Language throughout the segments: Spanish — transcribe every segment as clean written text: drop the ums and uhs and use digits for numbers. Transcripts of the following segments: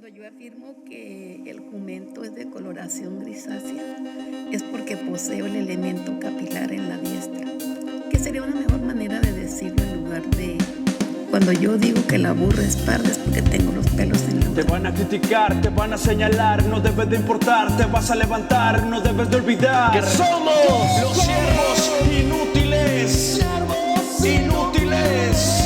Cuando yo afirmo que el jumento es de coloración grisácea, es porque poseo el elemento capilar en la diestra, que sería una mejor manera de decirlo en lugar de cuando yo digo que la burra es parda es porque tengo los pelos en la Te barba. van a criticar, te van a señalar, no debes de importar, te vas a levantar, no debes de olvidar que somos los siervos inútiles, inútiles.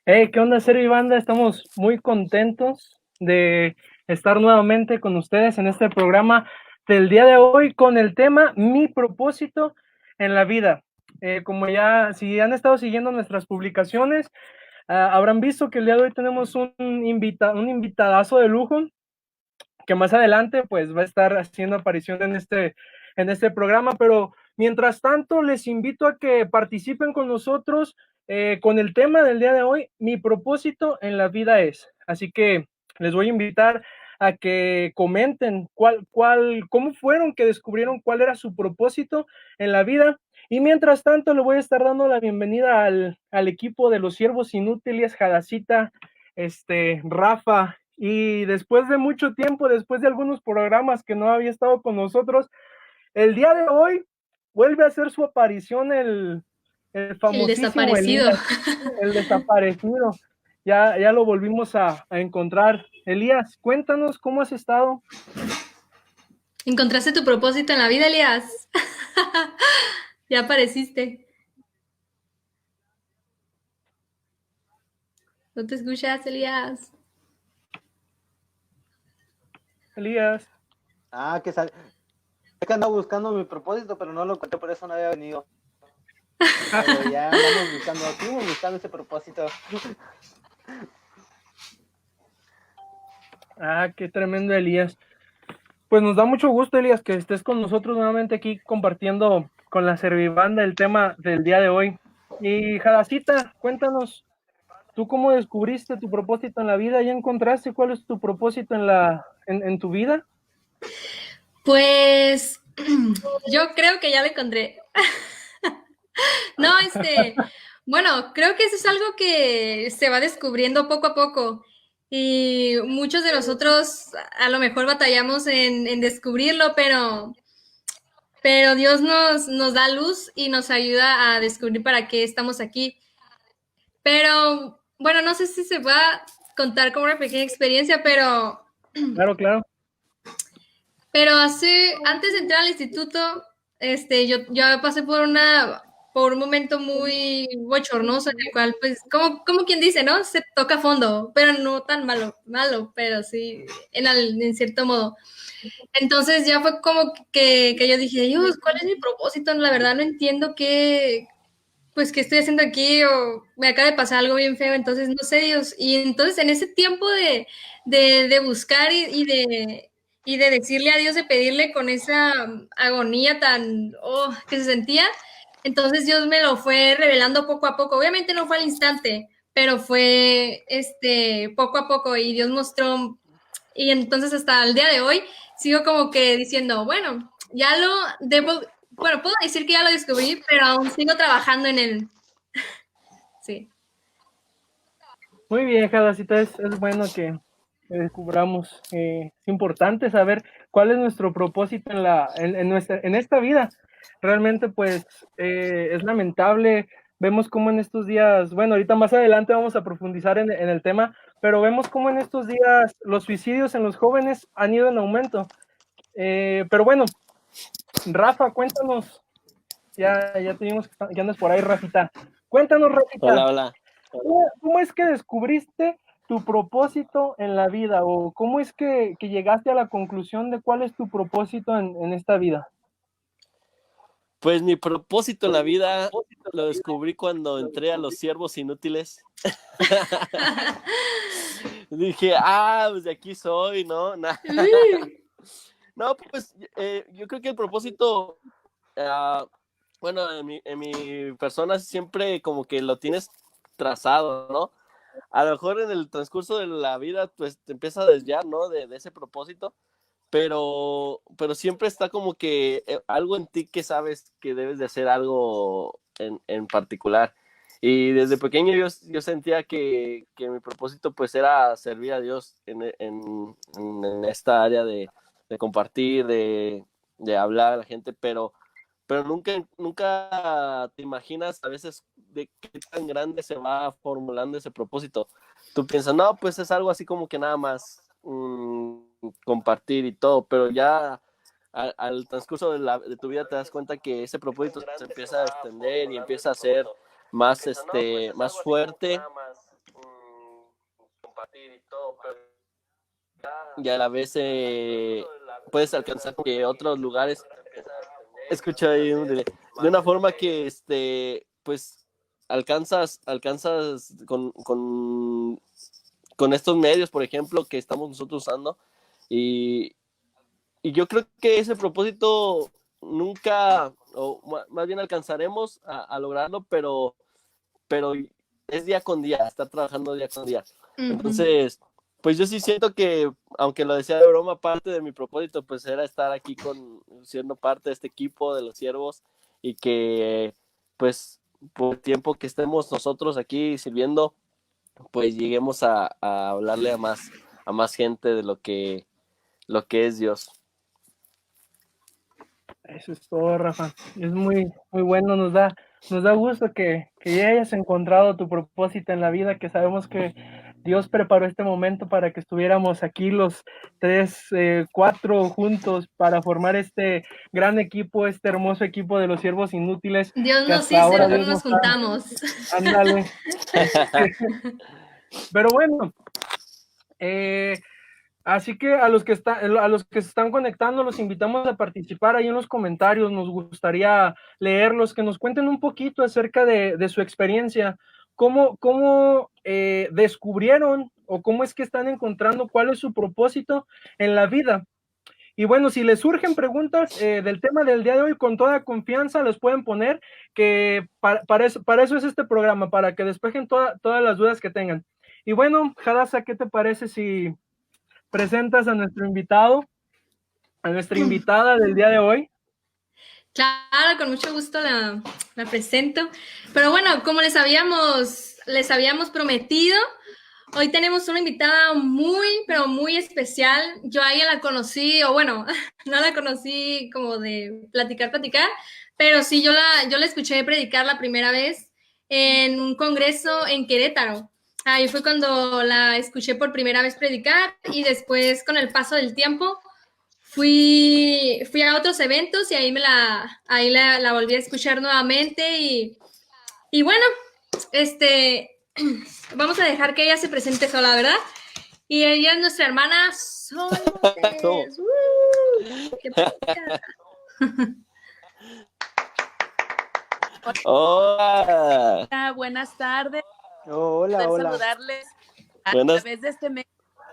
Hey, ¿qué onda, Servi Banda? Estamos muy contentos de estar nuevamente con ustedes en este programa del día de hoy con el tema Mi propósito en la vida. Como ya, si han estado siguiendo nuestras publicaciones, habrán visto que el día de hoy tenemos un invitadazo de lujo que más adelante pues va a estar haciendo aparición en este programa, pero mientras tanto les invito a que participen con nosotros con el tema del día de hoy, mi propósito en la vida es. Así que les voy a invitar a que comenten cómo fueron que descubrieron cuál era su propósito en la vida. Y mientras tanto, le voy a estar dando la bienvenida al equipo de los Siervos Inútiles, Jadacita, Rafa, y después de mucho tiempo, después de algunos programas que no había estado con nosotros, el día de hoy vuelve a hacer su aparición el famosísimo desaparecido. Elías, el desaparecido. Ya lo volvimos a encontrar. Elías, cuéntanos cómo has estado. ¿Encontraste tu propósito en la vida, Elías? Ya apareciste. ¿No te escuchas, Elías? Elías. Que sal... Es que andaba buscando mi propósito, pero no lo encontré, por eso no había venido. Pero ya andamos buscando ese propósito. Qué tremendo, Elías. Pues nos da mucho gusto, Elías, que estés con nosotros nuevamente aquí compartiendo con la Servibanda el tema del día de hoy. Y Jadacita, cuéntanos, ¿tú cómo descubriste tu propósito en la vida? ¿Ya encontraste cuál es tu propósito en tu vida? Pues yo creo que ya lo encontré. No, bueno, creo que eso es algo que se va descubriendo poco a poco. Y muchos de nosotros a lo mejor batallamos en descubrirlo, pero Dios nos da luz y nos ayuda a descubrir para qué estamos aquí. Pero, bueno, no sé si se va a contar como una pequeña experiencia, pero Claro. antes de entrar al instituto, yo pasé por un momento muy bochornoso en el cual, pues, como quien dice, ¿no? Se toca fondo, pero no tan malo, pero sí, en cierto modo. Entonces ya fue como que yo dije, Dios, ¿cuál es mi propósito? La verdad no entiendo qué estoy haciendo aquí o me acaba de pasar algo bien feo, entonces no sé, Dios. Y entonces en ese tiempo de buscar y de decirle a Dios, de pedirle con esa agonía que se sentía, entonces Dios me lo fue revelando poco a poco. Obviamente no fue al instante, pero fue poco a poco y Dios mostró. Y entonces hasta el día de hoy sigo como que diciendo, bueno, puedo decir que ya lo descubrí, pero aún sigo trabajando en él. Sí. Muy bien, Jadacita, es bueno que descubramos. Es importante saber cuál es nuestro propósito en esta vida. Realmente, pues, es lamentable. Vemos cómo en estos días, bueno, ahorita más adelante vamos a profundizar en el tema, pero vemos cómo en estos días los suicidios en los jóvenes han ido en aumento. Pero bueno, Rafa, cuéntanos. Ya tenemos que andas por ahí, Rafita. Cuéntanos, Rafita. Hola. ¿Cómo es que descubriste tu propósito en la vida? ¿O cómo es que llegaste a la conclusión de cuál es tu propósito en esta vida? Pues mi propósito en la vida lo descubrí cuando entré a los Siervos Inútiles. Dije, pues de aquí soy, ¿no? No, pues yo creo que el propósito, bueno, en mi persona siempre como que lo tienes trazado, ¿no? A lo mejor en el transcurso de la vida, pues te empieza a desviar, ¿no? De ese propósito, pero siempre está como que algo en ti que sabes que debes de hacer algo en particular. Y desde pequeño yo sentía que mi propósito pues era servir a Dios en esta área de compartir, de hablar a la gente, pero nunca te imaginas a veces de qué tan grande se va formulando ese propósito. Tú piensas, no, pues es algo así como que nada más compartir y todo, pero ya al transcurso de tu vida te das cuenta que ese propósito se empieza a extender y empieza a ser más, más fuerte. Y a la vez puedes alcanzar que otros lugares, escucha ahí de una forma que pues alcanzas con estos medios, por ejemplo, que estamos nosotros usando, y yo creo que ese propósito nunca, o más bien alcanzaremos a lograrlo, pero es día con día, estar trabajando día con día. Entonces, pues yo sí siento que, aunque lo decía de broma, parte de mi propósito pues era estar aquí siendo parte de este equipo de los siervos, y que pues por el tiempo que estemos nosotros aquí sirviendo, pues lleguemos a hablarle a más gente de lo que es Dios. Eso es todo, Rafa. Es muy bueno, nos da gusto que ya hayas encontrado tu propósito en la vida, que sabemos que Dios preparó este momento para que estuviéramos aquí los 3, 4 juntos para formar este gran equipo, este hermoso equipo de los siervos inútiles. Dios que nos hasta hizo ahora y no Dios nos juntamos. Ándale. Pero bueno, así que a los que se están conectando, los invitamos a participar ahí en los comentarios. Nos gustaría leerlos, que nos cuenten un poquito acerca de su experiencia. ¿Cómo descubrieron o cómo es que están encontrando cuál es su propósito en la vida? Y bueno, si les surgen preguntas del tema del día de hoy, con toda confianza les pueden poner, que para eso es este programa, para que despejen todas las dudas que tengan. Y bueno, Hadassah, ¿qué te parece si presentas a nuestro invitado, a nuestra invitada del día de hoy? Claro, con mucho gusto la presento. Pero bueno, como les habíamos prometido, hoy tenemos una invitada muy, pero muy especial. Yo a ella la conocí, o bueno, no la conocí como de platicar, pero sí yo la escuché predicar la primera vez en un congreso en Querétaro. Ahí fue cuando la escuché por primera vez predicar, y después, con el paso del tiempo, fui a otros eventos y ahí la volví a escuchar nuevamente, y bueno, vamos a dejar que ella se presente sola, ¿verdad? Y ella es nuestra hermana Sol Montes. ¡Qué padre! Hola. Buenas tardes. Hola, hola. Saludarles a través de este medio.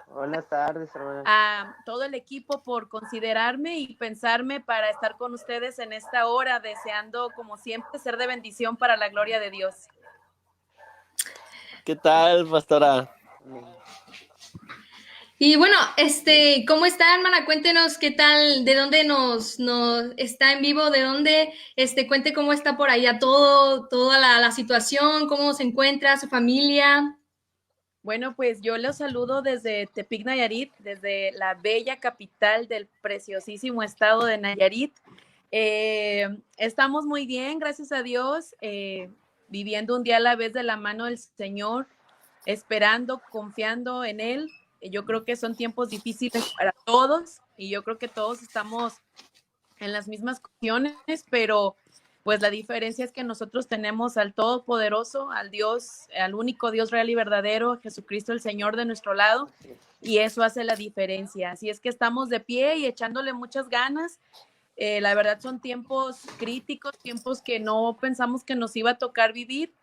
Buenas tardes, hermana. A todo el equipo por considerarme y pensarme para estar con ustedes en esta hora, deseando, como siempre, ser de bendición para la gloria de Dios. ¿Qué tal, pastora? Y bueno, ¿cómo está, hermana? Cuéntenos qué tal, de dónde nos está en vivo, de dónde, cuente cómo está por allá toda la situación, cómo se encuentra su familia. Bueno, pues yo los saludo desde Tepic, Nayarit, desde la bella capital del preciosísimo estado de Nayarit. Estamos muy bien, gracias a Dios, viviendo un día a la vez de la mano del Señor, esperando, confiando en Él. Yo creo que son tiempos difíciles para todos, y yo creo que todos estamos en las mismas condiciones, pero pues la diferencia es que nosotros tenemos al Todopoderoso, al Dios, al único Dios real y verdadero, Jesucristo el Señor, de nuestro lado, y eso hace la diferencia. Así es que estamos de pie y echándole muchas ganas. La verdad son tiempos críticos, tiempos que no pensamos que nos iba a tocar vivir,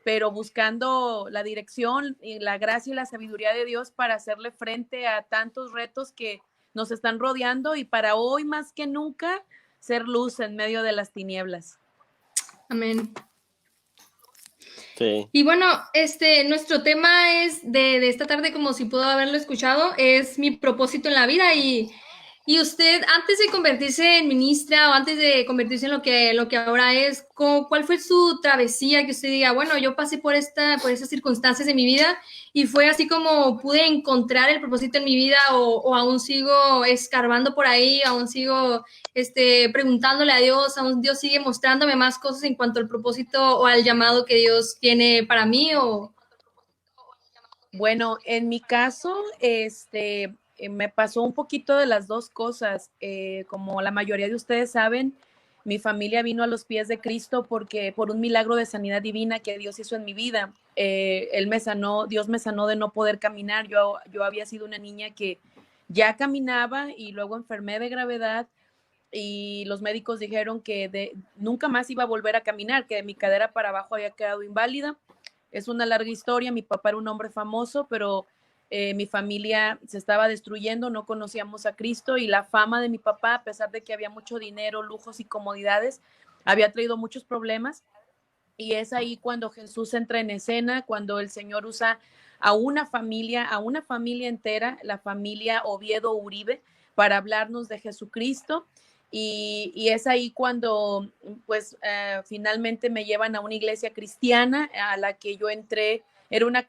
pero buscando la dirección y la gracia y la sabiduría de Dios para hacerle frente a tantos retos que nos están rodeando, y para hoy más que nunca ser luz en medio de las tinieblas. Amén. Sí. Y bueno, nuestro tema es de esta tarde, como si pudo haberlo escuchado, es mi propósito en la vida, y Y usted, antes de convertirse en ministra o antes de convertirse en lo que ahora es, ¿cuál fue su travesía que usted diga, bueno, yo pasé por esas circunstancias de mi vida y fue así como pude encontrar el propósito en mi vida o aún sigo escarbando por ahí, aún sigo preguntándole a Dios, aún Dios sigue mostrándome más cosas en cuanto al propósito o al llamado que Dios tiene para mí o... Bueno, en mi caso, me pasó un poquito de las dos cosas. Como la mayoría de ustedes saben, mi familia vino a los pies de Cristo porque por un milagro de sanidad divina que Dios hizo en mi vida. Él me sanó, Dios me sanó de no poder caminar. Yo había sido una niña que ya caminaba y luego enfermé de gravedad y los médicos dijeron que nunca más iba a volver a caminar, que de mi cadera para abajo había quedado inválida. Es una larga historia, mi papá era un hombre famoso, pero mi familia se estaba destruyendo, no conocíamos a Cristo y la fama de mi papá, a pesar de que había mucho dinero, lujos y comodidades, había traído muchos problemas. Y es ahí cuando Jesús entra en escena, cuando el Señor usa a una familia entera, la familia Oviedo Uribe, para hablarnos de Jesucristo. Y es ahí cuando, pues, finalmente me llevan a una iglesia cristiana a la que yo entré. Era una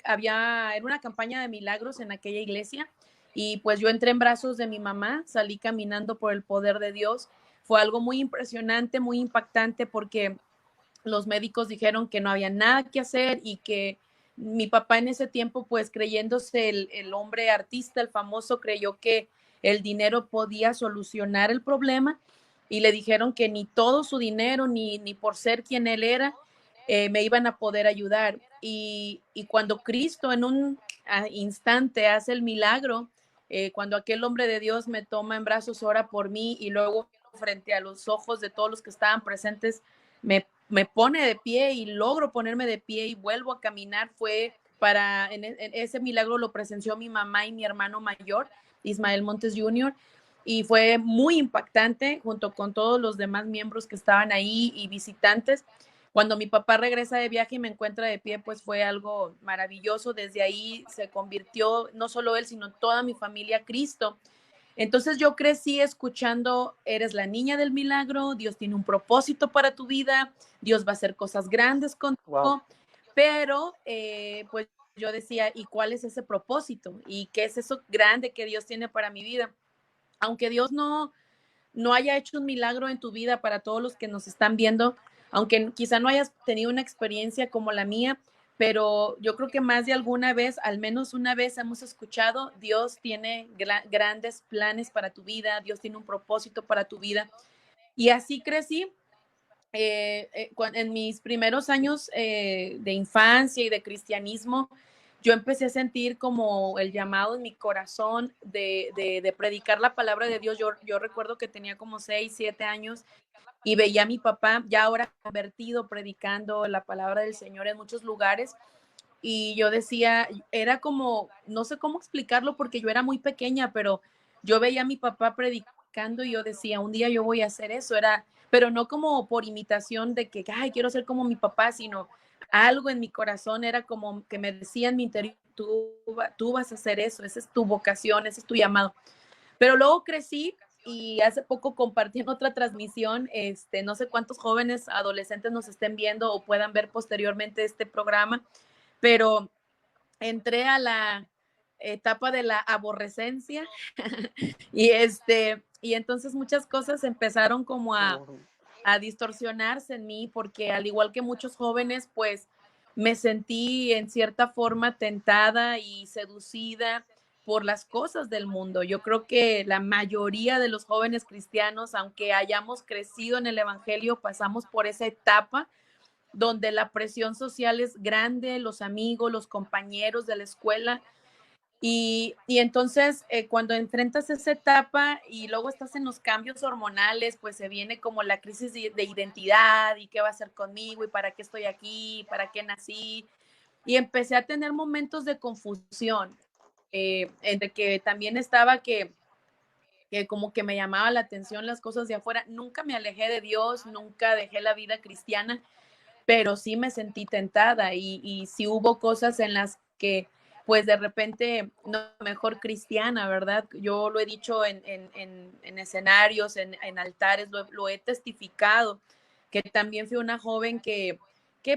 campaña de milagros en aquella iglesia. Y pues yo entré en brazos de mi mamá, salí caminando por el poder de Dios. Fue algo muy impresionante, muy impactante, porque los médicos dijeron que no había nada que hacer y que mi papá en ese tiempo, pues creyéndose el hombre artista, el famoso, creyó que el dinero podía solucionar el problema y le dijeron que ni todo su dinero, ni por ser quien él era, me iban a poder ayudar. Y cuando Cristo en un instante hace el milagro, cuando aquel hombre de Dios me toma en brazos, ora por mí y luego frente a los ojos de todos los que estaban presentes, me pone de pie y logro ponerme de pie y vuelvo a caminar. En ese milagro lo presenció mi mamá y mi hermano mayor, Ismael Montes Jr., y fue muy impactante junto con todos los demás miembros que estaban ahí y visitantes. Cuando mi papá regresa de viaje y me encuentra de pie, pues fue algo maravilloso. Desde ahí se convirtió, no solo él, sino toda mi familia a Cristo. Entonces yo crecí escuchando, eres la niña del milagro, Dios tiene un propósito para tu vida, Dios va a hacer cosas grandes contigo, wow. Pero pues yo decía, ¿y cuál es ese propósito? ¿Y qué es eso grande que Dios tiene para mi vida? Aunque Dios no haya hecho un milagro en tu vida, para todos los que nos están viendo, aunque quizá no hayas tenido una experiencia como la mía, pero yo creo que más de alguna vez, al menos una vez hemos escuchado, Dios tiene grandes planes para tu vida, Dios tiene un propósito para tu vida. Y así crecí. En mis primeros años de infancia y de cristianismo, yo empecé a sentir como el llamado en mi corazón de predicar la palabra de Dios. Yo recuerdo que tenía como 6, 7 años y veía a mi papá ya ahora convertido, predicando la palabra del Señor en muchos lugares. Y yo decía, era como, no sé cómo explicarlo porque yo era muy pequeña, pero yo veía a mi papá predicando y yo decía, un día yo voy a hacer eso. Pero no como por imitación de que, ay, quiero ser como mi papá, sino algo en mi corazón era como que me decía en mi interior, tú vas a hacer eso, esa es tu vocación, ese es tu llamado. Pero luego crecí y hace poco compartí en otra transmisión, no sé cuántos jóvenes adolescentes nos estén viendo o puedan ver posteriormente este programa, pero entré a la etapa de la aborrecencia y entonces muchas cosas empezaron como a distorsionarse en mí, porque al igual que muchos jóvenes, pues me sentí en cierta forma tentada y seducida por las cosas del mundo. Yo creo que la mayoría de los jóvenes cristianos, aunque hayamos crecido en el evangelio, pasamos por esa etapa donde la presión social es grande, los amigos, los compañeros de la escuela. Y entonces cuando enfrentas esa etapa y luego estás en los cambios hormonales, pues se viene como la crisis de identidad y qué va a hacer conmigo y para qué estoy aquí, para qué nací. Y empecé a tener momentos de confusión, entre que también estaba que como que me llamaba la atención las cosas de afuera. Nunca me alejé de Dios, nunca dejé la vida cristiana, pero sí me sentí tentada y sí hubo cosas en las que pues de repente, no, mejor cristiana, ¿verdad? Yo lo he dicho en escenarios, en altares, lo he testificado, que también fui una joven que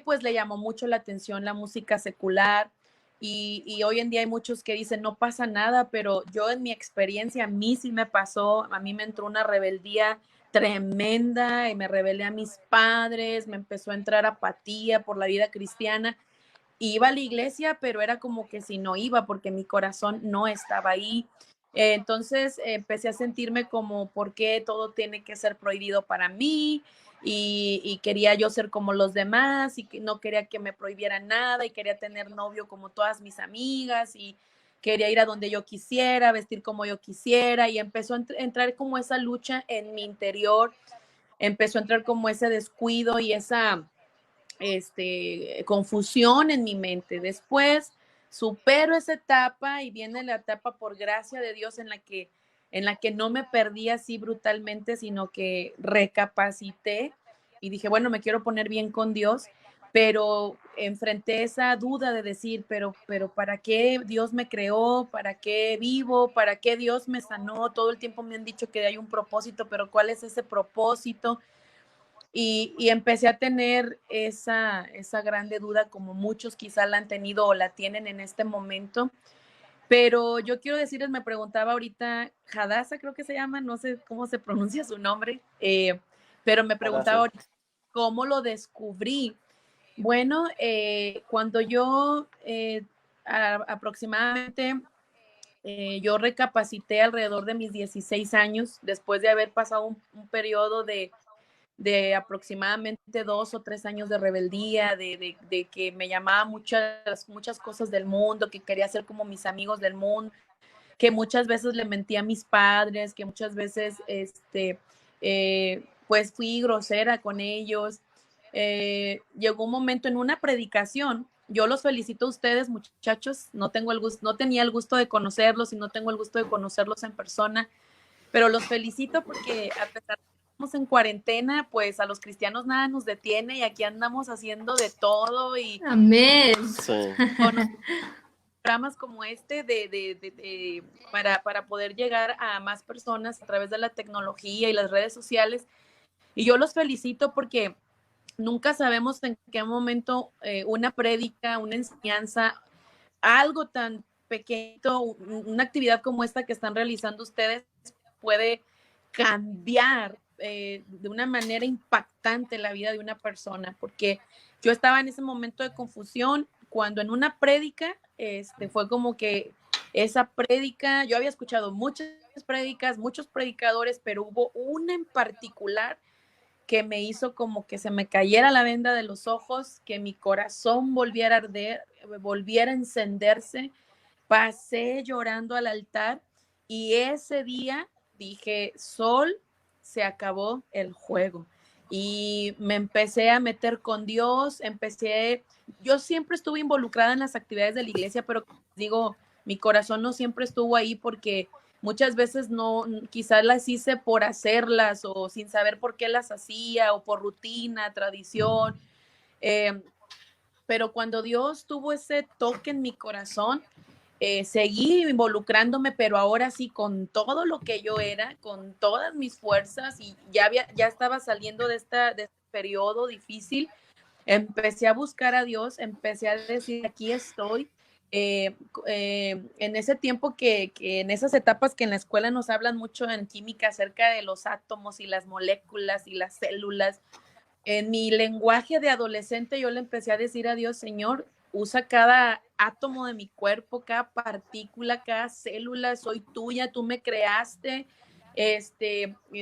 pues le llamó mucho la atención la música secular, y hoy en día hay muchos que dicen no pasa nada, pero yo en mi experiencia, a mí sí me pasó, a mí me entró una rebeldía tremenda y me rebelé a mis padres, me empezó a entrar apatía por la vida cristiana. Iba a la iglesia, pero era como que si no iba porque mi corazón no estaba ahí. Entonces empecé a sentirme como, ¿por qué todo tiene que ser prohibido para mí? Y quería yo ser como los demás y que no quería que me prohibieran nada y quería tener novio como todas mis amigas y quería ir a donde yo quisiera, vestir como yo quisiera, y empezó a entrar como esa lucha en mi interior, empezó a entrar como ese descuido y esa confusión en mi mente. Después supero esa etapa y viene la etapa, por gracia de Dios, en la que no me perdí así brutalmente, sino que recapacité y dije, bueno, me quiero poner bien con Dios, pero enfrenté esa duda de decir, pero ¿para qué Dios me creó? ¿Para qué vivo? ¿Para qué Dios me sanó? Todo el tiempo me han dicho que hay un propósito, pero ¿cuál es ese propósito? Y empecé a tener esa grande duda, como muchos quizá la han tenido o la tienen en este momento. Pero yo quiero decirles, me preguntaba ahorita, Hadassah creo que se llama, no sé cómo se pronuncia su nombre, pero me preguntaba ahorita cómo lo descubrí. Bueno, cuando yo aproximadamente, yo recapacité alrededor de mis 16 años, después de haber pasado un periodo de aproximadamente 2 o 3 años de rebeldía, de que me llamaba muchas cosas del mundo, que quería ser como mis amigos del mundo, que muchas veces le mentí a mis padres, que muchas veces pues fui grosera con ellos. Llegó un momento en una predicación, yo los felicito a ustedes, muchachos, no tenía el gusto de conocerlos y no tengo el gusto de conocerlos en persona, pero los felicito porque a pesar de que estamos en cuarentena, pues a los cristianos nada nos detiene y aquí andamos haciendo de todo y Amén. Sí. con programas como este para poder llegar a más personas a través de la tecnología y las redes sociales. Y yo los felicito porque nunca sabemos en qué momento una prédica, una enseñanza, algo tan pequeño, una actividad como esta que están realizando ustedes puede cambiar de una manera impactante la vida de una persona, porque yo estaba en ese momento de confusión cuando en una prédica fue como que esa prédica, yo había escuchado muchas prédicas, muchos predicadores, pero hubo una en particular que me hizo como que se me cayera la venda de los ojos, que mi corazón volviera a arder, volviera a encenderse. Pasé llorando al altar y ese día dije, Sol, se acabó el juego. Y me empecé a meter con Dios, yo siempre estuve involucrada en las actividades de la iglesia, pero digo, mi corazón no siempre estuvo ahí porque muchas veces no, quizás las hice por hacerlas o sin saber por qué las hacía o por rutina, tradición. Pero cuando Dios tuvo ese toque en mi corazón, seguí involucrándome, pero ahora sí con todo lo que yo era, con todas mis fuerzas, y ya estaba saliendo de este periodo difícil. Empecé a buscar a Dios, empecé a decir, aquí estoy. En ese tiempo que en esas etapas que en la escuela nos hablan mucho en química acerca de los átomos y las moléculas y las células, en mi lenguaje de adolescente yo le empecé a decir a Dios, Señor, usa cada átomo de mi cuerpo, cada partícula, cada célula, soy tuya, tú me creaste,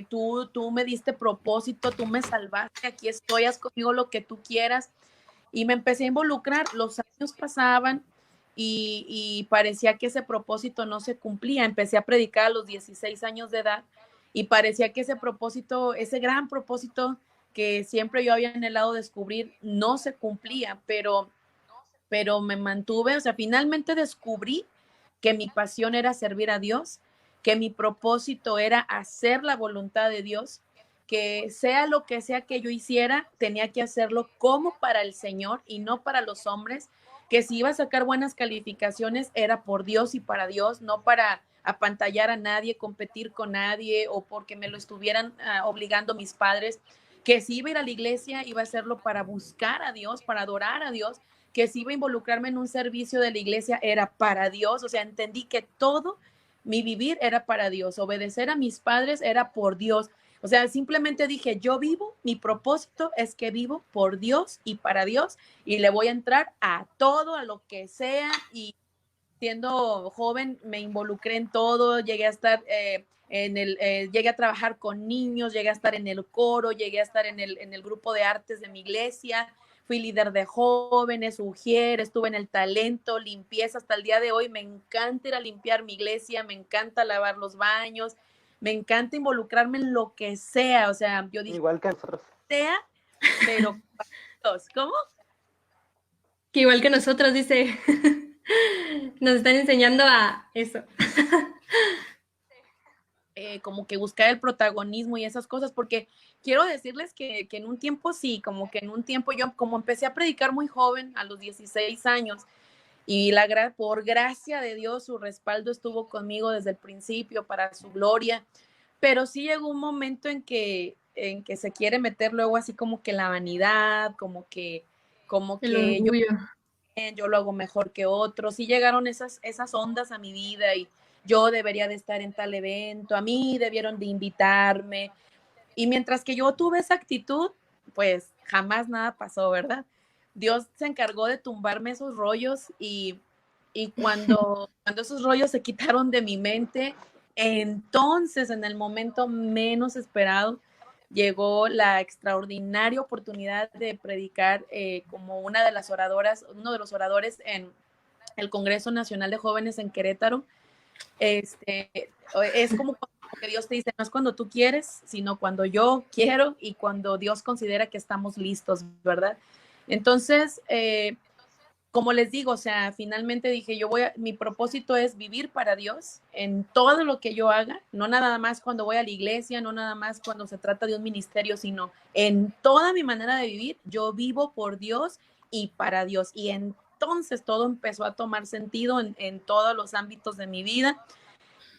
tú me diste propósito, tú me salvaste, aquí estoy, haz conmigo lo que tú quieras. Y me empecé a involucrar, los años pasaban y parecía que ese propósito no se cumplía. Empecé a predicar a los 16 años de edad y parecía que ese propósito, ese gran propósito que siempre yo había anhelado descubrir, no se cumplía, pero me mantuve, o sea, finalmente descubrí que mi pasión era servir a Dios, que mi propósito era hacer la voluntad de Dios, que sea lo que sea que yo hiciera, tenía que hacerlo como para el Señor y no para los hombres, que si iba a sacar buenas calificaciones era por Dios y para Dios, no para apantallar a nadie, competir con nadie o porque me lo estuvieran obligando mis padres, que si iba a ir a la iglesia iba a hacerlo para buscar a Dios, para adorar a Dios, que si iba a involucrarme en un servicio de la iglesia era para Dios, o sea, entendí que todo mi vivir era para Dios, obedecer a mis padres era por Dios. O sea, simplemente dije, yo vivo, mi propósito es que vivo por Dios y para Dios y le voy a entrar a todo, a lo que sea. Y siendo joven me involucré en todo, llegué a estar llegué a trabajar con niños, llegué a estar en el coro, llegué a estar en el grupo de artes de mi iglesia, fui líder de jóvenes, ujier, estuve en el talento, limpieza, hasta el día de hoy me encanta ir a limpiar mi iglesia, me encanta lavar los baños, me encanta involucrarme en lo que sea, o sea, yo dije, Igual que nosotros. sea, pero ¿cómo? Que igual que nosotros, dice, nos están enseñando a eso. Como que buscar el protagonismo y esas cosas, porque quiero decirles que en un tiempo sí, como que en un tiempo yo como empecé a predicar muy joven, a los 16 años, y por gracia de Dios, su respaldo estuvo conmigo desde el principio para su gloria, pero sí llegó un momento en que se quiere meter luego así como que la vanidad, como que El orgullo. yo lo hago mejor que otros, sí llegaron esas ondas a mi vida y yo debería de estar en tal evento, a mí debieron de invitarme, y mientras que yo tuve esa actitud, pues jamás nada pasó, ¿verdad? Dios se encargó de tumbarme esos rollos y cuando esos rollos se quitaron de mi mente, entonces en el momento menos esperado llegó la extraordinaria oportunidad de predicar como una de las oradoras, uno de los oradores en el Congreso Nacional de Jóvenes en Querétaro. Es como que Dios te dice, no es cuando tú quieres, sino cuando yo quiero y cuando Dios considera que estamos listos, ¿verdad? Entonces, como les digo, o sea, finalmente dije, mi propósito es vivir para Dios en todo lo que yo haga, no nada más cuando voy a la iglesia, no nada más cuando se trata de un ministerio, sino en toda mi manera de vivir, yo vivo por Dios y para Dios. Y entonces todo empezó a tomar sentido en todos los ámbitos de mi vida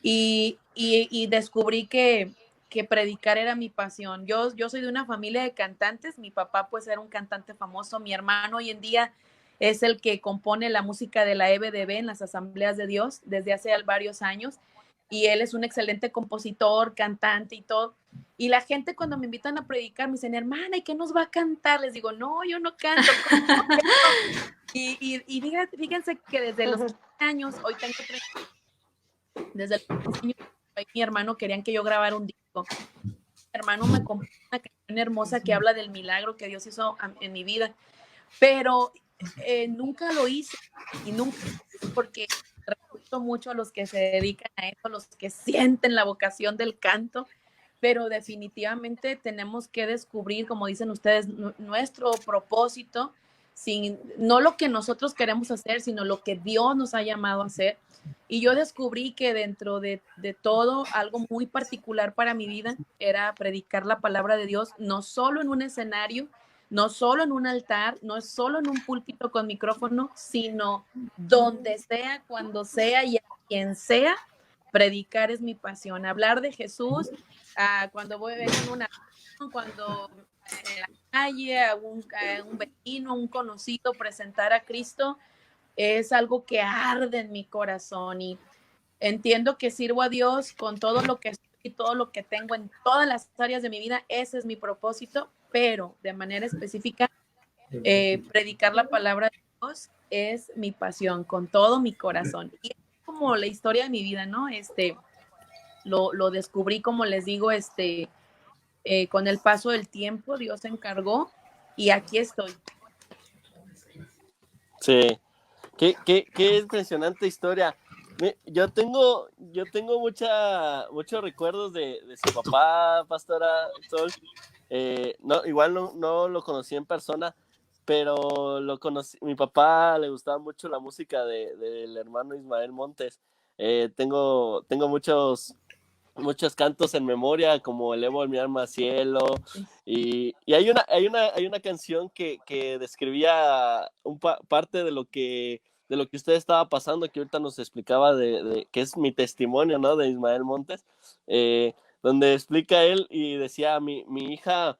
y descubrí que predicar era mi pasión. Yo soy de una familia de cantantes, mi papá pues era un cantante famoso, mi hermano hoy en día es el que compone la música de la EBDB en las Asambleas de Dios desde hace varios años y él es un excelente compositor, cantante y todo. Y la gente cuando me invitan a predicar me dicen, hermana, ¿y qué nos va a cantar? Les digo, no, yo no canto. Y fíjense que desde los 15 años, hoy tengo 30, desde los 15 años, mi hermano querían que yo grabara un disco. Mi hermano me compró una canción hermosa que habla del milagro que Dios hizo en mi vida, pero nunca lo hice y nunca, porque respeto mucho a los que se dedican a eso, los que sienten la vocación del canto, pero definitivamente tenemos que descubrir, como dicen ustedes, nuestro propósito, no lo que nosotros queremos hacer, sino lo que Dios nos ha llamado a hacer. Y yo descubrí que dentro de todo, algo muy particular para mi vida era predicar la palabra de Dios, no solo en un escenario, no solo en un altar, no solo en un púlpito con micrófono, sino donde sea, cuando sea y a quien sea, predicar es mi pasión. Hablar de Jesús, cuando voy en una, cuando en la calle, a un vecino, a un conocido, presentar a Cristo, es algo que arde en mi corazón y entiendo que sirvo a Dios con todo lo que soy y todo lo que tengo en todas las áreas de mi vida. Ese es mi propósito, pero de manera específica, predicar la palabra de Dios es mi pasión con todo mi corazón. Y es como la historia de mi vida, ¿no? Lo descubrí, como les digo, con el paso del tiempo, Dios se encargó y aquí estoy. Sí, qué impresionante historia. Yo tengo muchos recuerdos de su papá, Pastora Sol. No, igual no lo conocí en persona, pero lo conocí. Mi papá le gustaba mucho la música del hermano Ismael Montes. Tengo muchos muchos cantos en memoria, como Elevo mi alma al cielo, y hay una canción que describía parte de lo que usted estaba pasando, que ahorita nos explicaba que es mi testimonio, ¿no? De Ismael Montes, donde explica él y decía, mi hija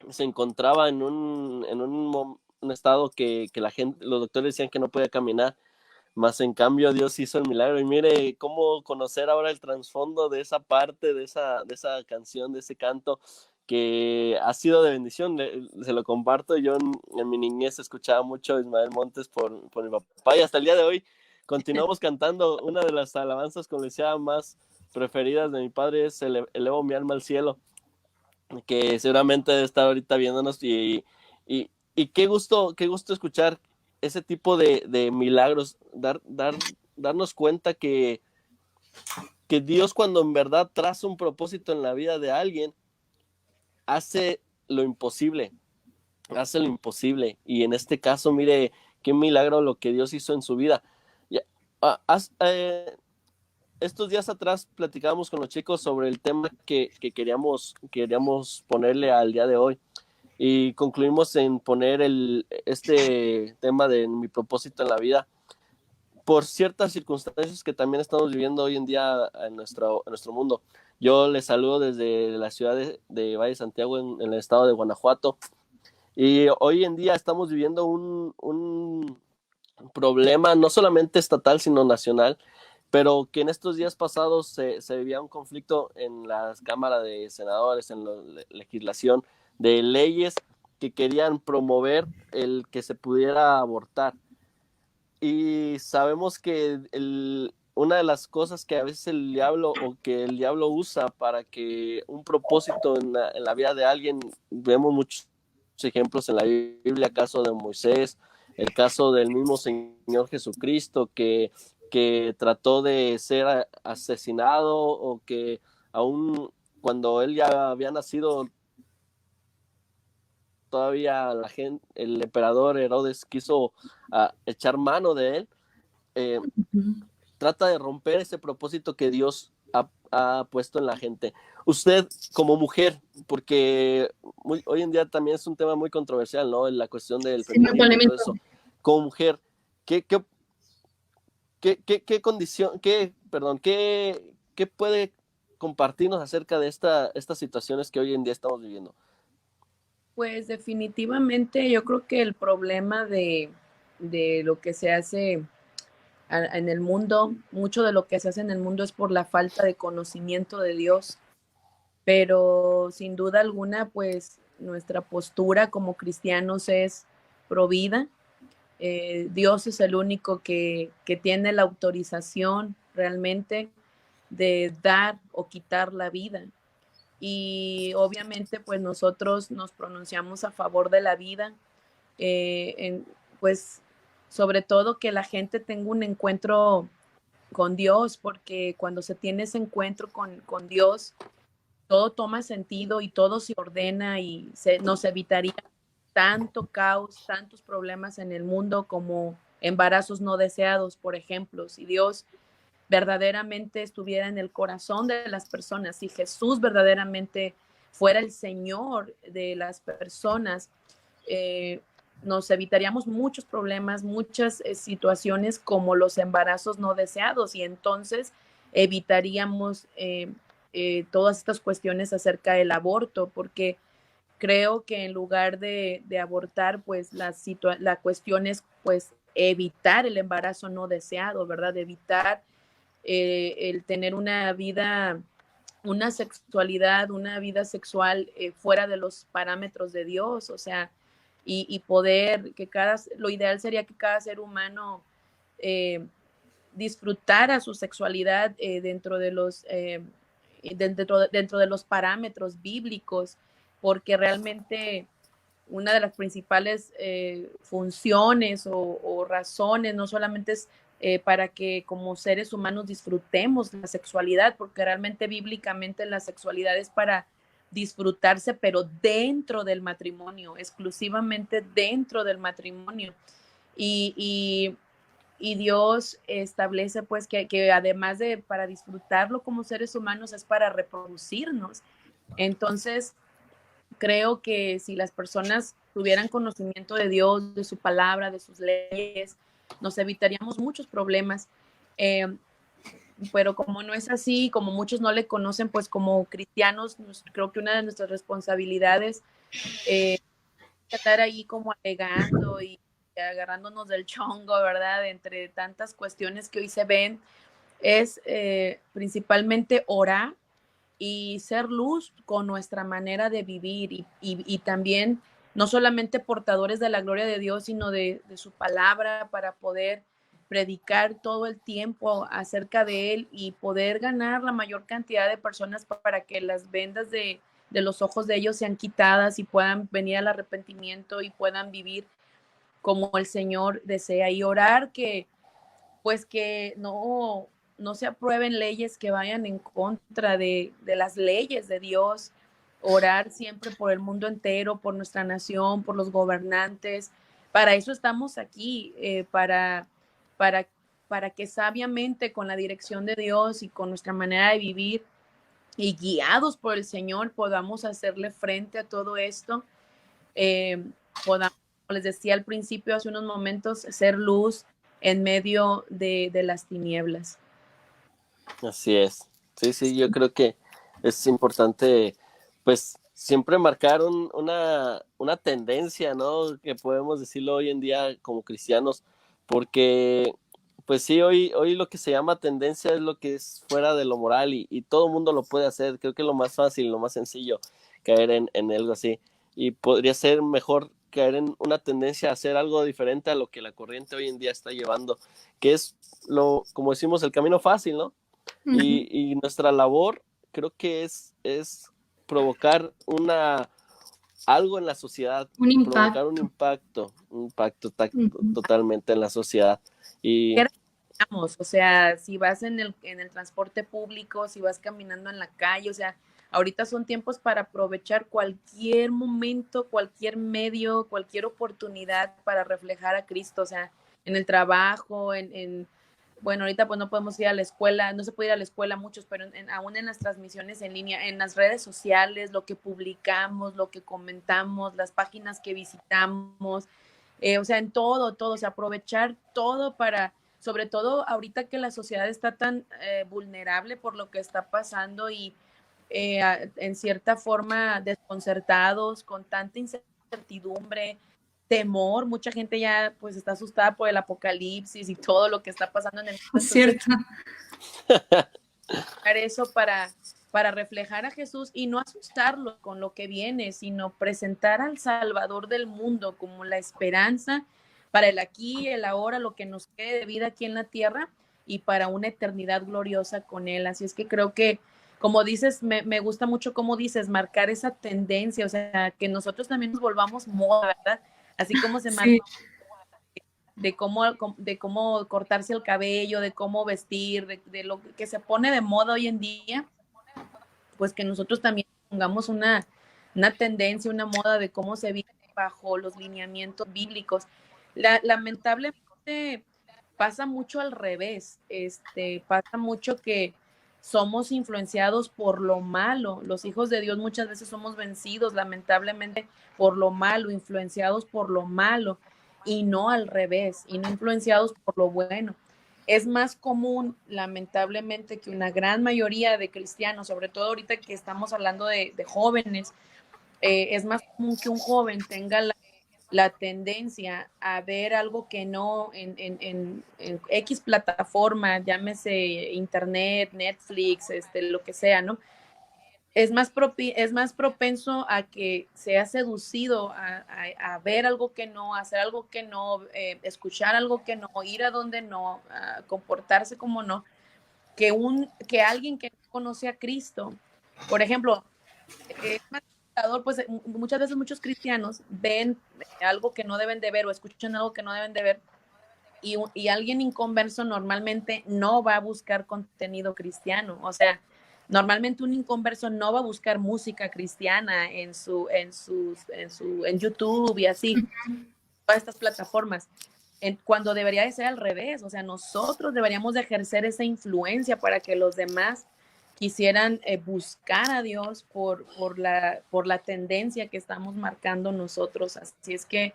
se encontraba en un estado que los doctores decían que no podía caminar, más en cambio Dios hizo el milagro. Y mire cómo conocer ahora el trasfondo de esa parte, de esa canción, de ese canto, que ha sido de bendición. Se lo comparto. Yo en mi niñez escuchaba mucho a Ismael Montes por mi papá, y hasta el día de hoy continuamos cantando. Una de las alabanzas, como decía, más preferidas de mi padre es Elevo mi alma al cielo, que seguramente debe estar ahorita viéndonos, y qué gusto escuchar ese tipo de milagros, darnos cuenta que Dios, cuando en verdad traza un propósito en la vida de alguien, hace lo imposible, y en este caso, mire, qué milagro lo que Dios hizo en su vida. Estos días atrás platicábamos con los chicos sobre el tema que queríamos ponerle al día de hoy, y concluimos en poner este tema de mi propósito en la vida, por ciertas circunstancias que también estamos viviendo hoy en día en nuestro mundo. Yo les saludo desde la ciudad de Valle de Santiago, en el estado de Guanajuato, y hoy en día estamos viviendo un problema no solamente estatal, sino nacional, pero que en estos días pasados se vivía un conflicto en las cámaras de senadores, en la legislación, de leyes que querían promover el que se pudiera abortar. Y sabemos que una de las cosas que a veces el diablo usa para que un propósito en la vida de alguien, vemos muchos ejemplos en la Biblia, el caso de Moisés, el caso del mismo Señor Jesucristo, que trató de ser asesinado, o que aún cuando él ya había nacido, todavía el emperador Herodes quiso echar mano de él. Trata de romper ese propósito que Dios ha puesto en la gente. Usted, como mujer, porque hoy en día también es un tema muy controversial, ¿no? La cuestión del feminismo y todo eso. Como mujer, ¿qué condición, qué puede compartirnos acerca de estas situaciones que hoy en día estamos viviendo? Pues definitivamente yo creo que el problema de lo que se hace en el mundo, mucho de lo que se hace en el mundo es por la falta de conocimiento de Dios, pero sin duda alguna, pues nuestra postura como cristianos es pro vida. Dios es el único que tiene la autorización realmente de dar o quitar la vida. Y obviamente pues nosotros nos pronunciamos a favor de la vida, pues sobre todo que la gente tenga un encuentro con Dios, porque cuando se tiene ese encuentro con Dios, todo toma sentido y todo se ordena, y nos evitaría tanto caos, tantos problemas en el mundo, como embarazos no deseados, por ejemplo. Si Dios verdaderamente estuviera en el corazón de las personas, si Jesús verdaderamente fuera el Señor de las personas, nos evitaríamos muchos problemas, muchas situaciones como los embarazos no deseados, y entonces evitaríamos todas estas cuestiones acerca del aborto, porque creo que en lugar de abortar, pues la cuestión es pues evitar el embarazo no deseado, ¿verdad? Evitar el tener una vida, una sexualidad, una vida sexual fuera de los parámetros de Dios, o sea, y poder lo ideal sería que cada ser humano disfrutara su sexualidad dentro de los parámetros bíblicos, porque realmente una de las principales funciones o razones no solamente es para que como seres humanos disfrutemos la sexualidad, porque realmente bíblicamente la sexualidad es para disfrutarse, pero dentro del matrimonio, exclusivamente dentro del matrimonio. Y y Dios establece pues que además de para disfrutarlo como seres humanos es para reproducirnos. Entonces, creo que si las personas tuvieran conocimiento de Dios, de su palabra, de sus leyes, nos evitaríamos muchos problemas. Pero como no es así, como muchos no le conocen, pues como cristianos, creo que una de nuestras responsabilidades es estar ahí como alegando y agarrándonos del chongo, ¿verdad? Entre tantas cuestiones que hoy se ven, es principalmente orar y ser luz con nuestra manera de vivir y también no solamente portadores de la gloria de Dios, sino de su palabra para poder predicar todo el tiempo acerca de Él y poder ganar la mayor cantidad de personas para que las vendas de los ojos de ellos sean quitadas y puedan venir al arrepentimiento y puedan vivir como el Señor desea y orar que pues que no se aprueben leyes que vayan en contra de las leyes de Dios, orar siempre por el mundo entero, por nuestra nación, por los gobernantes. Para eso estamos aquí, para, para que sabiamente con la dirección de Dios y con nuestra manera de vivir y guiados por el Señor podamos hacerle frente a todo esto, podamos, como les decía al principio, hace unos momentos, ser luz en medio de las tinieblas. Así es. Sí, sí, yo creo que es importante, pues, siempre marcar una tendencia, ¿no? Que podemos decirlo hoy en día como cristianos, porque, pues sí, hoy lo que se llama tendencia es lo que es fuera de lo moral y todo el mundo lo puede hacer. Creo que es lo más fácil, lo más sencillo, caer en algo así. Y podría ser mejor caer en una tendencia a hacer algo diferente a lo que la corriente hoy en día está llevando, que es como decimos, el camino fácil, ¿no? Y nuestra labor creo que es provocar algo en la sociedad, provocar un impacto totalmente en la sociedad. Y o sea, si vas en el transporte público, si vas caminando en la calle, o sea, ahorita son tiempos para aprovechar cualquier momento, cualquier medio, cualquier oportunidad para reflejar a Cristo, o sea, en el trabajo, bueno, ahorita pues no podemos ir a la escuela, no se puede ir a la escuela muchos, pero aún en las transmisiones en línea, en las redes sociales, lo que publicamos, lo que comentamos, las páginas que visitamos, o sea, en todo, o sea, aprovechar todo para, sobre todo ahorita que la sociedad está tan vulnerable por lo que está pasando y en cierta forma desconcertados, con tanta incertidumbre, temor, mucha gente ya pues está asustada por el apocalipsis y todo lo que está pasando en el mundo. Cierto. Eso para reflejar a Jesús y no asustarlo con lo que viene, sino presentar al Salvador del mundo como la esperanza para el aquí, el ahora, lo que nos quede de vida aquí en la tierra y para una eternidad gloriosa con Él. Así es que creo que, como dices, me gusta mucho cómo dices, marcar esa tendencia, o sea, que nosotros también nos volvamos moda, ¿verdad? Así como se marca de cómo cortarse el cabello, de cómo vestir, de lo que se pone de moda hoy en día, pues que nosotros también pongamos una tendencia, una moda de cómo se vive bajo los lineamientos bíblicos. Lamentablemente pasa mucho al revés, pasa mucho que somos influenciados por lo malo. Los hijos de Dios muchas veces somos vencidos, lamentablemente, por lo malo, influenciados por lo malo, y no al revés, y no influenciados por lo bueno. Es más común, lamentablemente, que una gran mayoría de cristianos, sobre todo ahorita que estamos hablando de jóvenes, es más común que un joven tenga la tendencia a ver algo que no en X plataforma, llámese internet, Netflix, lo que sea, ¿no? Es más propenso a que sea seducido a ver algo que no, hacer algo que no, escuchar algo que no, ir a donde no, comportarse como no, que alguien que no conoce a Cristo. Por ejemplo, es más pues muchas veces muchos cristianos ven algo que no deben de ver o escuchan algo que no deben de ver y alguien inconverso normalmente no va a buscar contenido cristiano, o sea, normalmente un inconverso no va a buscar música cristiana en YouTube y así, todas estas plataformas. cuando debería de ser al revés. O sea, nosotros deberíamos de ejercer esa influencia para que los demás quisieran buscar a Dios por la tendencia que estamos marcando nosotros. Así es que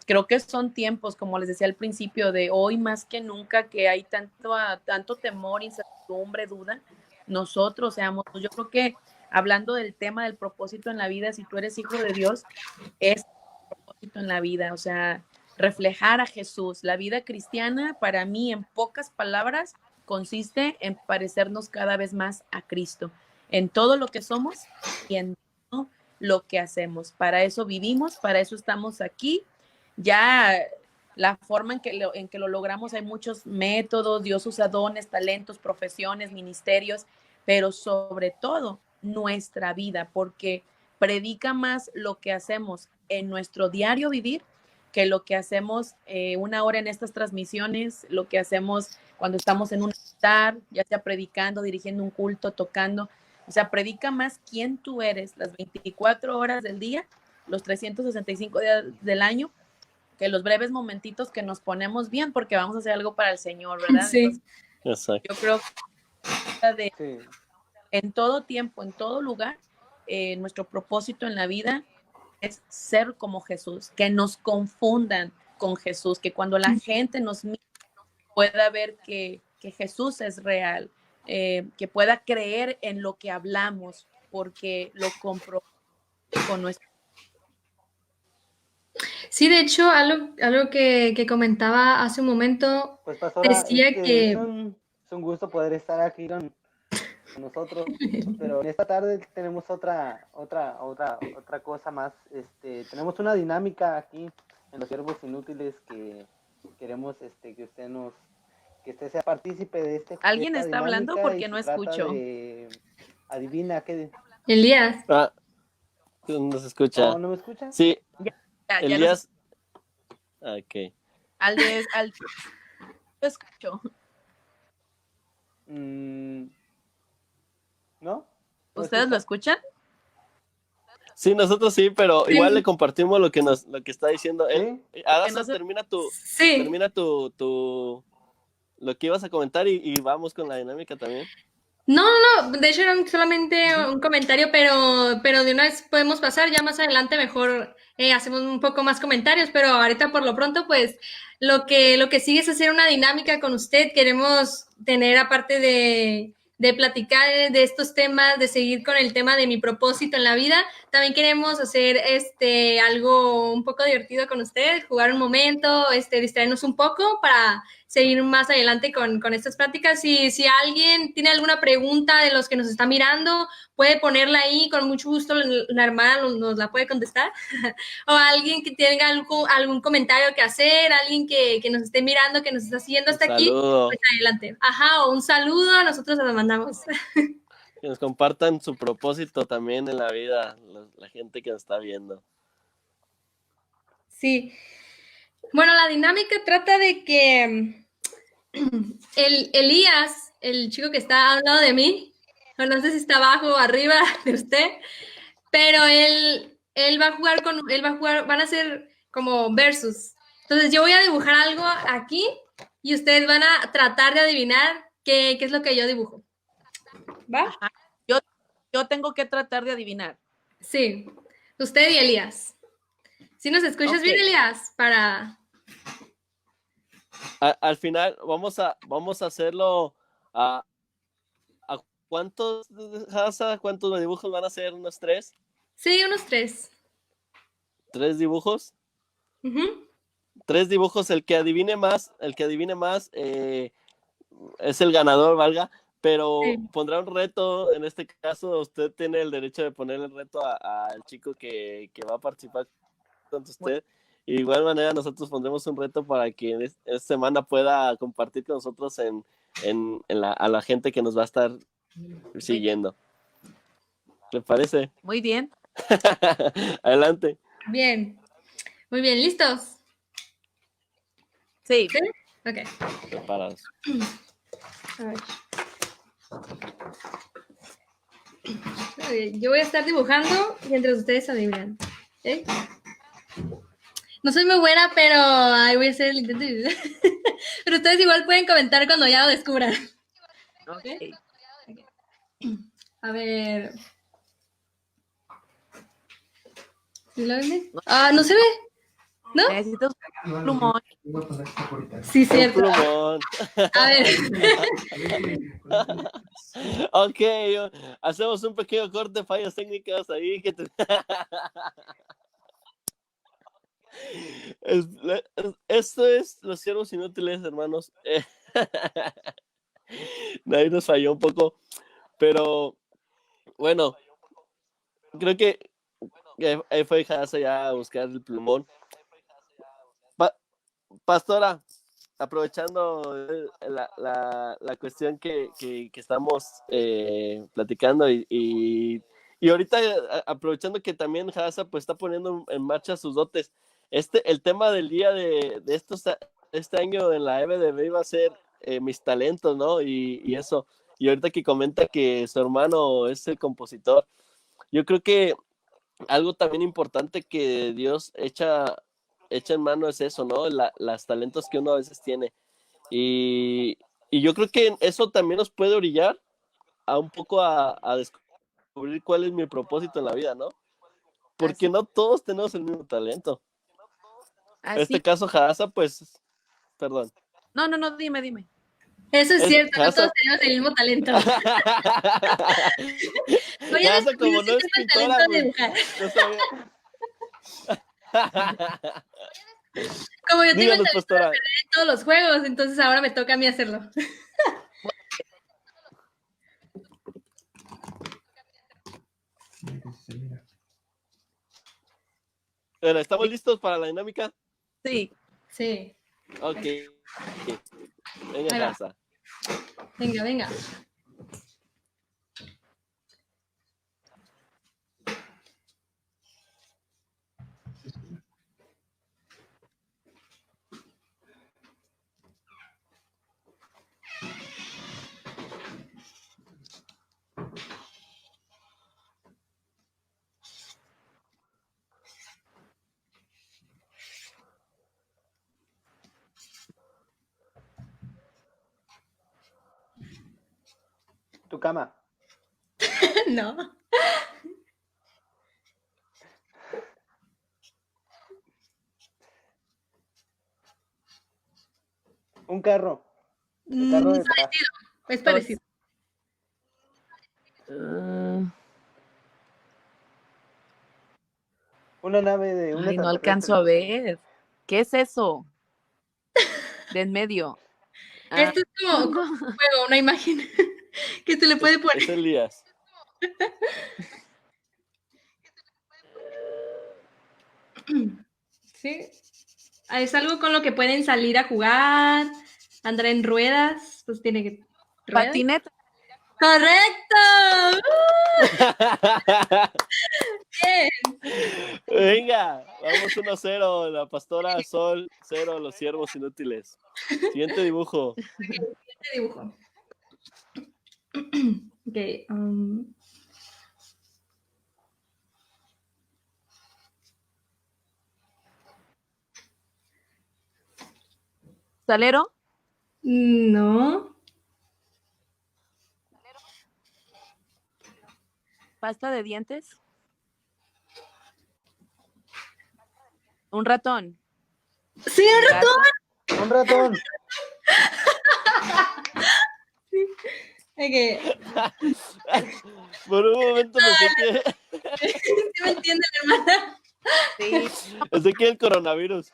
creo que son tiempos, como les decía al principio, de hoy más que nunca, que hay tanto temor, incertidumbre, duda. Nosotros seamos, yo creo que hablando del tema del propósito en la vida, si tú eres hijo de Dios, es propósito en la vida, o sea, reflejar a Jesús. La vida cristiana, para mí, en pocas palabras, consiste en parecernos cada vez más a Cristo, en todo lo que somos y en todo lo que hacemos. Para eso vivimos, para eso estamos aquí. Ya la forma en que lo logramos, hay muchos métodos, Dios usa dones, talentos, profesiones, ministerios, pero sobre todo nuestra vida, porque predica más lo que hacemos en nuestro diario vivir que lo que hacemos 1 hora en estas transmisiones, lo que hacemos cuando estamos en un altar, ya sea predicando, dirigiendo un culto, tocando. O sea, predica más quién tú eres las 24 horas del día, los 365 días del año, que los breves momentitos que nos ponemos bien porque vamos a hacer algo para el Señor, ¿verdad? Sí. Entonces, yo creo que en todo tiempo, en todo lugar, nuestro propósito en la vida es ser como Jesús, que nos confundan con Jesús, que cuando la gente nos mire pueda ver que Jesús es real, que pueda creer en lo que hablamos, porque lo comprobamos con nuestro. Sí, de hecho, algo que comentaba hace un momento, Pues, pastora, decía que... es un gusto poder estar aquí con nosotros, pero en esta tarde tenemos otra cosa más. Tenemos una dinámica aquí en Los Siervos Inútiles que queremos que usted sea partícipe de ¿Alguien está hablando? Porque no escucho. Adivina qué. Elías. No se escucha. ¿No me escucha? Sí. Ya Elías. Ok. Al lo escucho. ¿No? ¿Ustedes lo escuchan? Sí, nosotros sí, pero igual le compartimos lo que está diciendo él. Adasa, termina tu lo que ibas a comentar y vamos con la dinámica también. No, de hecho era solamente un comentario, pero de una vez podemos pasar, ya más adelante mejor hacemos un poco más comentarios, pero ahorita por lo pronto pues lo que sigue es hacer una dinámica con usted. Queremos tener, aparte de platicar de estos temas, de seguir con el tema de mi propósito en la vida, también queremos hacer algo un poco divertido con usted, jugar un momento, distraernos un poco para seguir más adelante con estas pláticas. Y si alguien tiene alguna pregunta de los que nos está mirando, puede ponerla ahí, con mucho gusto la hermana nos la puede contestar. O alguien que tenga algún comentario que hacer, alguien que nos esté mirando, que nos está siguiendo hasta aquí, pues adelante. Ajá, o un saludo, nosotros se lo mandamos. Que nos compartan su propósito también en la vida, la gente que nos está viendo. Sí. Bueno, la dinámica trata de que Elías, el chico que está al lado de mí, no sé si está abajo o arriba de usted, pero él va a jugar, van a ser como versus. Entonces yo voy a dibujar algo aquí y ustedes van a tratar de adivinar qué es lo que yo dibujo. ¿Va? Yo tengo que tratar de adivinar. Sí, usted y Elías. ¿Sí nos escuchas bien, Elías? Al final vamos a hacerlo a ¿cuántos dibujos van a ser? ¿Unos 3? Sí, unos 3. ¿3 dibujos? Uh-huh. 3 dibujos, el que adivine más es el ganador, valga, pero sí. Pondrá un reto. En este caso usted tiene el derecho de poner el reto al chico que va a participar con usted. Bueno. Y de igual manera nosotros pondremos un reto para que esta semana pueda compartir con nosotros a la gente que nos va a estar siguiendo. ¿Le parece? Muy bien. Adelante. Bien. Muy bien, ¿listos? Sí. ¿Sí? Ok. Preparados. A ver. Yo voy a estar dibujando mientras ustedes adivinan. ¿Sí? No soy muy buena, pero ahí voy a hacer el intento. Pero ustedes igual pueden comentar cuando ya lo descubran. Ok. A ver. ¿Sí lo ven? Ah, no se ve. ¿No? Necesito un plumón. Sí, Un cierto. plumón. A ver. Ok, hacemos un pequeño corte, fallas técnicas ahí. Esto es Los Siervos Inútiles, hermanos. Ahí nos falló un poco, pero bueno, creo que ahí fue Hasa ya a buscar el plumón. Pastora, aprovechando la cuestión que estamos platicando y ahorita aprovechando que también Hasa pues está poniendo en marcha sus dotes, el tema del día de este año en la EBDB iba a ser mis talentos, ¿no? Y eso, y ahorita que comenta que su hermano es el compositor, yo creo que algo también importante que Dios echa en mano es eso, ¿no? Las talentos que uno a veces tiene. Y yo creo que eso también nos puede orillar a un poco a descubrir cuál es mi propósito en la vida, ¿no? Porque no todos tenemos el mismo talento. En este caso, Hadassah, pues, perdón. No, dime. Eso es cierto, no todos tenemos el mismo talento. Voy a Hadassah, como no es el pintora, talento de pues, dibujar. no sabía. Como yo tengo el Díganos, talento pastora. de perder en todos los juegos, entonces ahora me toca a mí hacerlo. Bueno, ¿estamos listos para la dinámica? Sí. Sí. Ok. Venga, Ahí va. Hadassah. Venga. Tu cama. No. Un carro. El carro de papá. Es parecido. Una nave de un Ay, no alcanzo a ver. ¿Qué es eso? De en medio. Esto es como un juego, una imagen que se le puede poner. Es Elías. Sí. Es algo con lo que pueden salir a jugar, andar en ruedas, pues tiene que... ¿ruedas? Patineta. ¡Correcto! Bien. Venga, vamos 1-0. La pastora Sol, 0, los siervos inútiles. Siguiente dibujo. Siguiente dibujo. Ok. ¿Salero? No. ¿Pasta de dientes? ¿Un ratón? ¡Sí, un ratón! Un ratón. Okay. Por un momento pensé que... ¿Sí me entienden, hermana? Sí. Pensé que el coronavirus.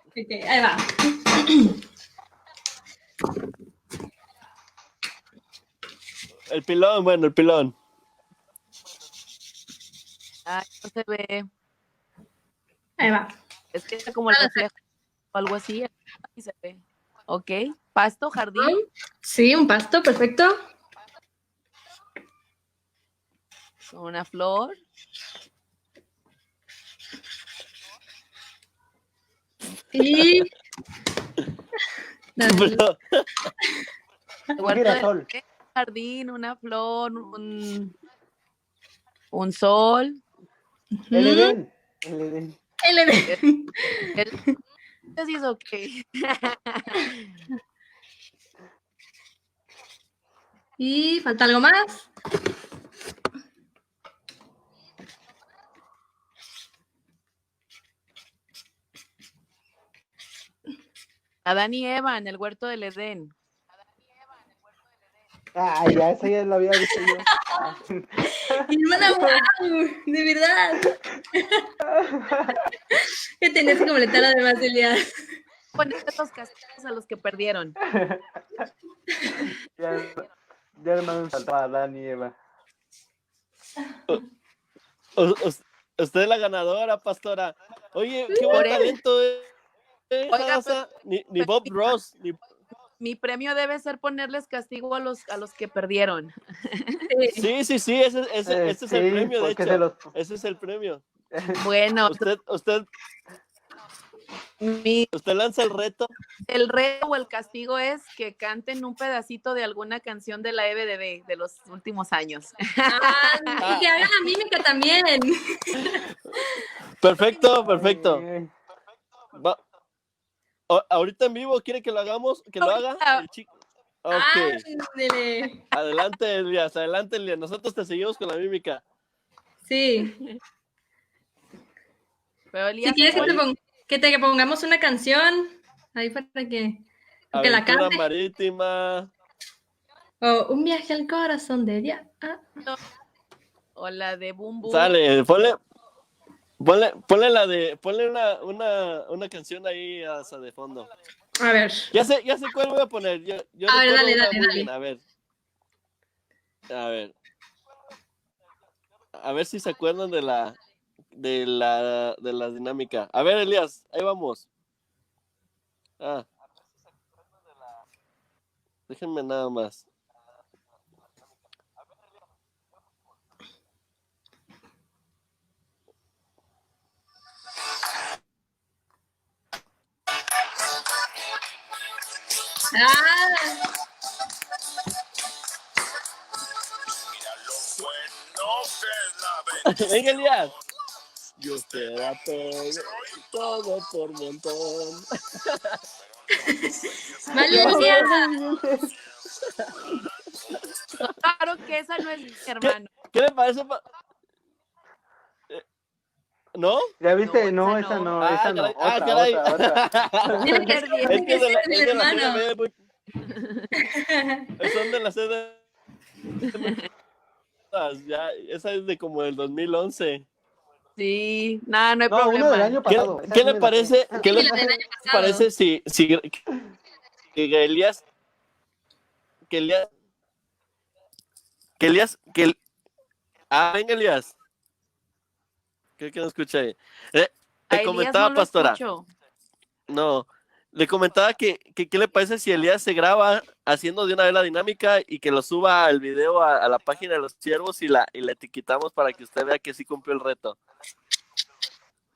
Ok, ahí va. El pilón, bueno, el pilón. Ay, no se ve. Ahí va. Es que es como el reflejo o algo así. Aquí se ve. Ok. ¿Pasto, jardín? Sí, un pasto, perfecto. Una flor. Y... Pero- Un girasol. Jardín, una flor, un sol. El Edén. El Edén. baile de... Sí, es ok. Y falta algo más. Adán y Eva en el huerto del Edén. Ah, ya, eso ya lo había visto yo. Hermana, wow, de verdad. Que tenías que completar además, Elías. Ponete los castigos a los que perdieron. Ya, ya me han saltado a Adán y Eva. Usted es la ganadora, pastora. Oye, qué Por buen él. talento, Oiga, Hadassah. Ni Bob Ross, ni... Mi premio debe ser ponerles castigo a los que perdieron. Sí, ese es el Sí, premio, de porque hecho. Ese es el premio. Bueno, Usted lanza el reto. el reto o el castigo es que canten un pedacito de alguna canción de la EBDB de los últimos años. Y que hagan la mímica también. Perfecto. Ay, Ahorita en vivo, ¿quiere que lo hagamos? ¿Que lo haga? El chico. Ok. Ándele. Adelante, Elías. Nosotros te seguimos con la mímica. Sí. Pero Elías, Si quieres que te pongamos una canción ahí para que la Aventura cante. marítima. O un viaje al corazón de ella. o la de Boom Boom. Sale, ponle una canción ahí hasta de fondo. A ver. Ya sé cuál voy a poner. Yo A ver, recuerdo dale. una muy bien. A ver si se acuerdan de la dinámica. A ver, Elías, ahí vamos. Déjenme nada más. Venga, Elías. Yo te da todo por montón. Vale, Elías. Claro que esa no es mi hermano. ¿Qué le parece? ¿No? ¿Ya viste? No, No, esa esa no. no, esa no. Caray. Otra. Tiene que ser el hermano. Son de la sede. Ya, esa es de como del 2011. Sí, nada, no hay No, problema. uno del año pasado. ¿Qué le parece? ¿Qué le Sí, la del año pasado. parece si que Elías venga, Elías. Creo que no escucha ahí. A Le Elías comentaba, no lo pastora. escucho. No, le comentaba que qué le parece si Elías se graba haciendo de una vez la dinámica y que lo suba el video a la página de los siervos y la etiquetamos para que usted vea que sí cumplió el reto.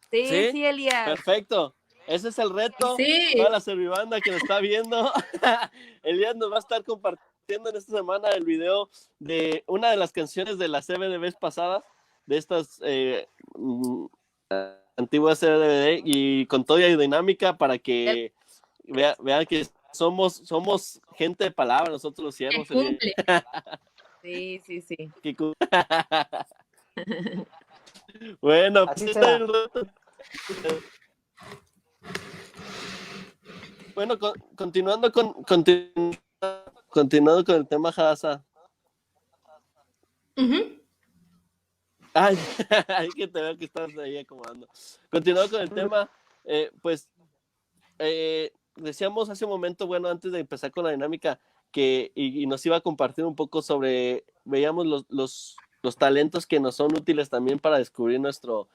Sí, Elías. Perfecto. Ese es el reto. Sí. Toda la servibanda que nos está viendo. Elías nos va a estar compartiendo en esta semana el video de una de las canciones de la CBDBs pasadas, de estas antiguas CBDB, y con toda dinámica para que vean que somos gente de palabra, nosotros los Que siervos. cumple. Sí. Que bueno, Así pues será. el reto. Bueno, continuando con el tema Hadassah. Ay, que te veo que estás ahí acomodando. Continuando con el tema, decíamos hace un momento, bueno, antes de empezar con la dinámica, que y nos iba a compartir un poco sobre, veíamos los talentos que nos son útiles también para descubrir nuestro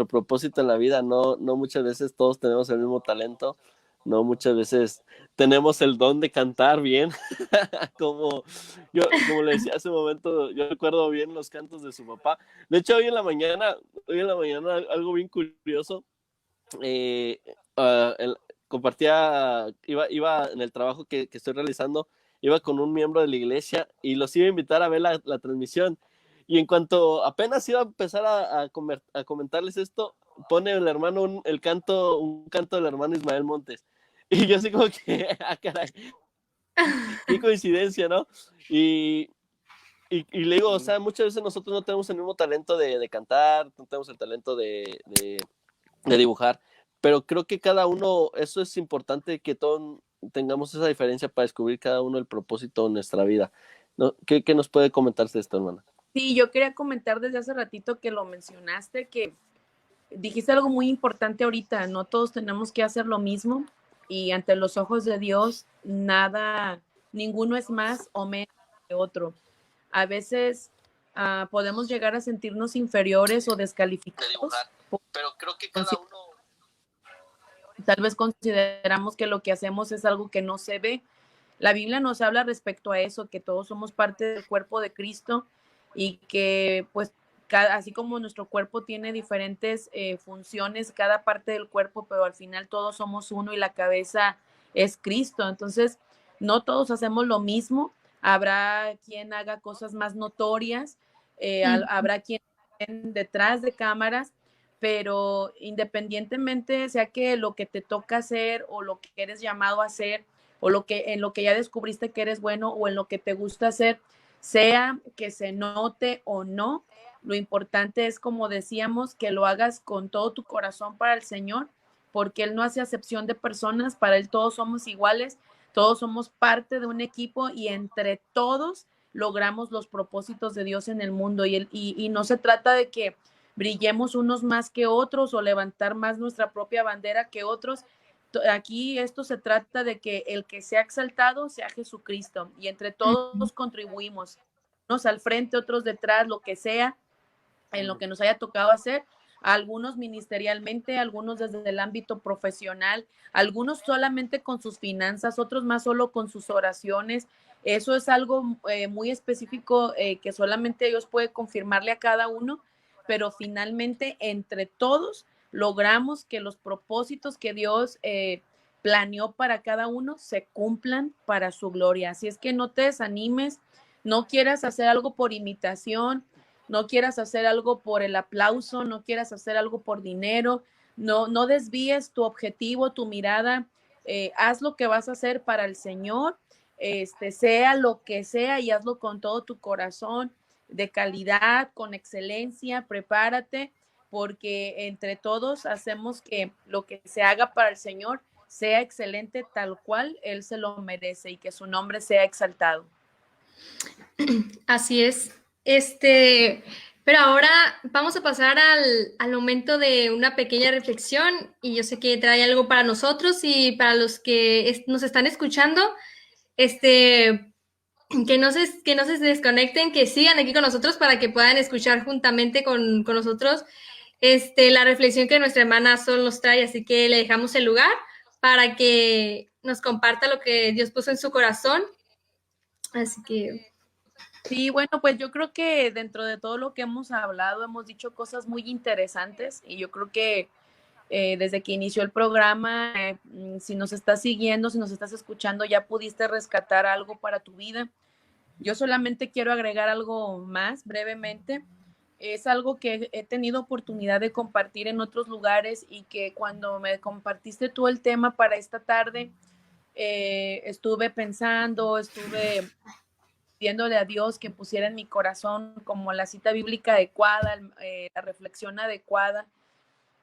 propósito en la vida. No muchas veces todos tenemos el mismo talento. No muchas veces tenemos el don de cantar bien. como le decía hace un momento, yo recuerdo bien los cantos de su papá. De hecho, hoy en la mañana algo bien curioso. Iba en el trabajo que estoy realizando, iba con un miembro de la iglesia y los iba a invitar a ver la transmisión. Y en cuanto apenas iba a empezar a comentarles esto, pone el hermano un canto del hermano Ismael Montes. Y yo así como que, caray, qué coincidencia, ¿no? Y le digo, o sea, muchas veces nosotros no tenemos el mismo talento de cantar, no tenemos el talento de dibujar, pero creo que cada uno, eso es importante, que todos tengamos esa diferencia para descubrir cada uno el propósito de nuestra vida, ¿no? ¿Qué nos puede comentarse de esto, hermana? Sí, yo quería comentar desde hace ratito que lo mencionaste, que dijiste algo muy importante ahorita, no todos tenemos que hacer lo mismo y ante los ojos de Dios nada, ninguno es más o menos que otro. A veces podemos llegar a sentirnos inferiores o descalificados, pero creo que cada uno... Tal vez consideramos que lo que hacemos es algo que no se ve. La Biblia nos habla respecto a eso, que todos somos parte del cuerpo de Cristo y que pues así como nuestro cuerpo tiene diferentes funciones, cada parte del cuerpo, pero al final todos somos uno y la cabeza es Cristo. Entonces, no todos hacemos lo mismo. Habrá quien haga cosas más notorias, habrá quien detrás de cámaras, pero independientemente sea que lo que te toca hacer o lo que eres llamado a hacer o en lo que ya descubriste que eres bueno o en lo que te gusta hacer, sea que se note o no, lo importante es, como decíamos, que lo hagas con todo tu corazón para el Señor, porque Él no hace acepción de personas, para Él todos somos iguales, todos somos parte de un equipo y entre todos logramos los propósitos de Dios en el mundo y no se trata de que brillemos unos más que otros o levantar más nuestra propia bandera que otros. Aquí esto se trata de que el que sea exaltado sea Jesucristo y entre todos contribuimos, unos al frente, otros detrás, lo que sea, en lo que nos haya tocado hacer, algunos ministerialmente, algunos desde el ámbito profesional, algunos solamente con sus finanzas, otros más solo con sus oraciones. Eso es algo muy específico que solamente Dios puede confirmarle a cada uno, pero finalmente entre todos logramos que los propósitos que Dios planeó para cada uno se cumplan para su gloria. Así es que no te desanimes, no quieras hacer algo por imitación, no quieras hacer algo por el aplauso, no quieras hacer algo por dinero, no desvíes tu objetivo, tu mirada, haz lo que vas a hacer para el Señor, sea lo que sea y hazlo con todo tu corazón, de calidad, con excelencia, prepárate, porque entre todos hacemos que lo que se haga para el Señor sea excelente tal cual Él se lo merece y que su nombre sea exaltado. Así es. Pero ahora vamos a pasar al momento de una pequeña reflexión y yo sé que trae algo para nosotros y para los que nos están escuchando, que no se desconecten, que sigan aquí con nosotros para que puedan escuchar juntamente con nosotros la reflexión que nuestra hermana Sol nos trae, así que le dejamos el lugar para que nos comparta lo que Dios puso en su corazón. Así que... Sí, bueno, pues yo creo que dentro de todo lo que hemos hablado, hemos dicho cosas muy interesantes y yo creo que desde que inició el programa, si nos estás siguiendo, si nos estás escuchando, ya pudiste rescatar algo para tu vida. Yo solamente quiero agregar algo más brevemente. Es algo que he tenido oportunidad de compartir en otros lugares y que cuando me compartiste tú el tema para esta tarde, estuve pensando, estuve pidiéndole a Dios que pusiera en mi corazón como la cita bíblica adecuada, la reflexión adecuada,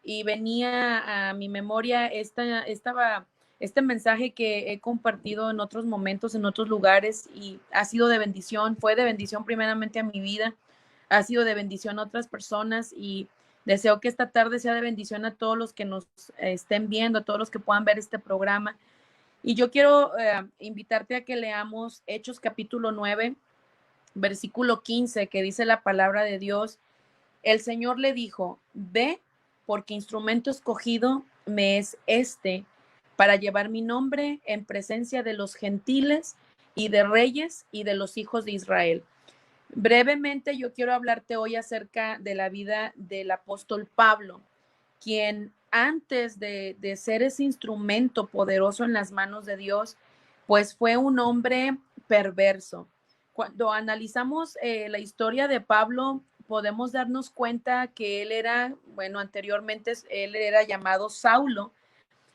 y venía a mi memoria este mensaje que he compartido en otros momentos, en otros lugares, y ha sido de bendición, fue de bendición primeramente a mi vida, ha sido de bendición a otras personas, y deseo que esta tarde sea de bendición a todos los que nos estén viendo, a todos los que puedan ver este programa. Y yo quiero invitarte a que leamos Hechos capítulo 9, versículo 15, que dice la palabra de Dios. El Señor le dijo, ve, porque instrumento escogido me es para llevar mi nombre en presencia de los gentiles y de reyes y de los hijos de Israel. Brevemente, yo quiero hablarte hoy acerca de la vida del apóstol Pablo, quien antes de ser ese instrumento poderoso en las manos de Dios, pues fue un hombre perverso. Cuando analizamos la historia de Pablo, podemos darnos cuenta que él era, bueno, anteriormente él era llamado Saulo